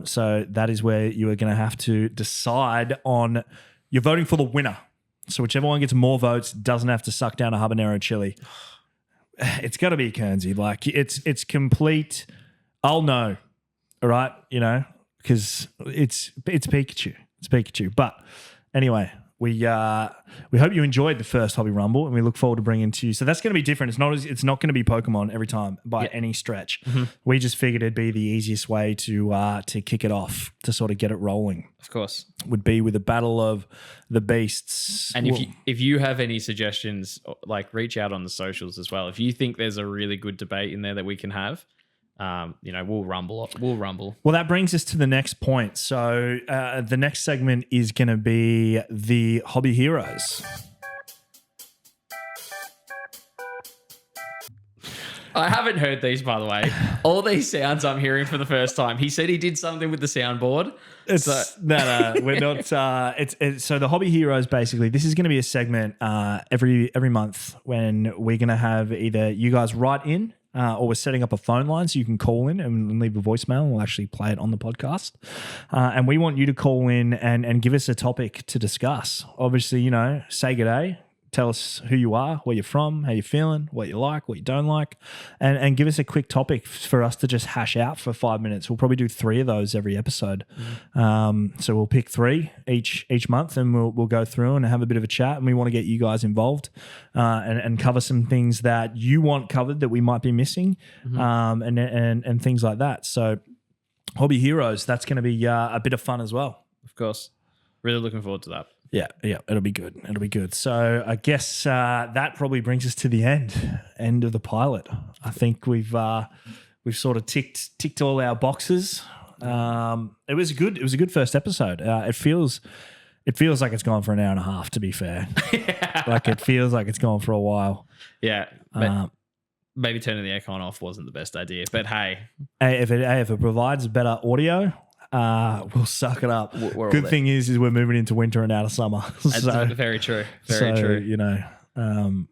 So that is where you are going to have to decide on, you're voting for the winner. So whichever one gets more votes doesn't have to suck down a habanero chili. It's got to be Kernsey. Like it's complete. I'll know. All right. Because it's Pikachu. It's Pikachu. But anyway, we hope you enjoyed the first Hobby Rumble, and we look forward to bringing to you. So that's going to be different. It's not going to be Pokemon every time by any stretch. Mm-hmm. We just figured it'd be the easiest way to kick it off, to sort of get it rolling. Of course, would be with a battle of the beasts. And if you have any suggestions, like, reach out on the socials as well. If you think there's a really good debate in there that we can have, we'll rumble. Well, that brings us to the next point. So the next segment is going to be the hobby heroes. I haven't heard these, by the way. All these sounds I'm hearing for the first time. He said he did something with the soundboard. It's no, we're not. It's so the Hobby Heroes. Basically, this is going to be a segment every month when we're going to have either you guys write in. Or we're setting up a phone line so you can call in and leave a voicemail. We'll actually play it on the podcast. And we want you to call in and give us a topic to discuss. Obviously, say good day. Tell us who you are, where you're from, how you're feeling, what you like, what you don't like, and give us a quick topic for us to just hash out for 5 minutes. We'll probably do 3 of those every episode. So we'll pick 3 each month, and we'll go through and have a bit of a chat. And we want to get you guys involved and cover some things that you want covered that we might be missing, and things like that. So Hobby Heroes, that's going to be a bit of fun as well. Of course. Really looking forward to that. Yeah, it'll be good. It'll be good. So I guess that probably brings us to the end of the pilot. I think we've sort of ticked all our boxes. It was a good first episode. It feels like it's gone for an hour and a half. To be fair, like it feels like it's gone for a while. Yeah. Maybe turning the aircon off wasn't the best idea, but hey, if it provides better audio. We'll suck it up. Good thing is we're moving into winter and out of summer. That's very true. Very true. I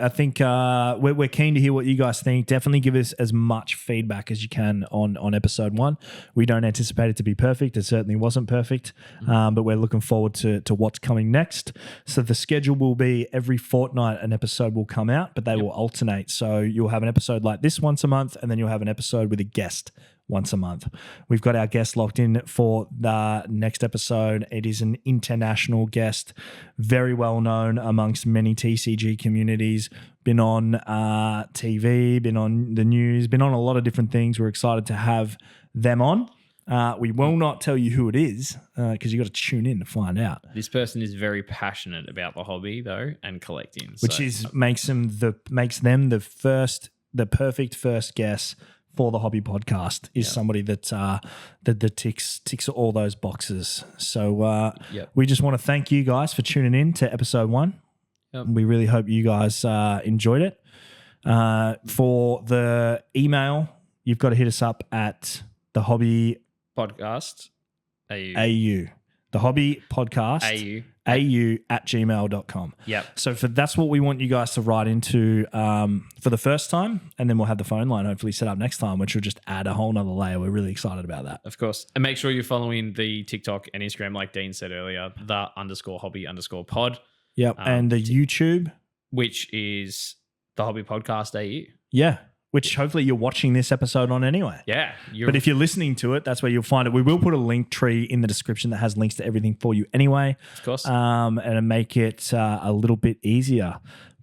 think we're keen to hear what you guys think. Definitely give us as much feedback as you can on episode 1. We don't anticipate it to be perfect. It certainly wasn't perfect, but we're looking forward to what's coming next. So the schedule will be every fortnight an episode will come out, but they will alternate. So you'll have an episode like this once a month, and then you'll have an episode with a guest once a month. We've got our guest locked in for the next episode. It is an international guest, very well known amongst many TCG communities, been on TV, been on the news, been on a lot of different things. We're excited to have them on. We will not tell you who it is because you got to tune in to find out. This person is very passionate about the hobby though and collecting, which makes them the perfect first guest for the Hobby Podcast is somebody that ticks all those boxes. So we just want to thank you guys for tuning in to episode 1. Yep. We really hope you guys enjoyed it. For the email, you've got to hit us up at the Hobby Podcast AU. The Hobby Podcast AU@gmail.com. Yep. So that's what we want you guys to write into for the first time, and then we'll have the phone line hopefully set up next time, which will just add a whole nother layer. We're really excited about that. Of course. And make sure you're following the TikTok and Instagram, like Dean said earlier, the _hobby_pod. Yep. And the YouTube. Which is the Hobby Podcast AU. Yeah. Which hopefully you're watching this episode on anyway. Yeah. But if you're listening to it, that's where you'll find it. We will put a link tree in the description that has links to everything for you anyway. Of course. And make it a little bit easier.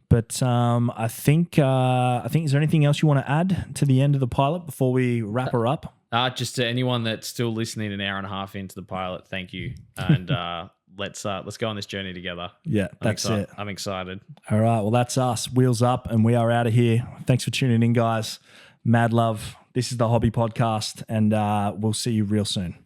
But I think is there anything else you want to add to the end of the pilot before we wrap her up? Just to anyone that's still listening an hour and a half into the pilot, thank you. And let's go on this journey together. Yeah, that's it. I'm excited. All right. Well, that's us. Wheels up, and we are out of here. Thanks for tuning in, guys. Mad love. This is the Hobby Podcast, and we'll see you real soon.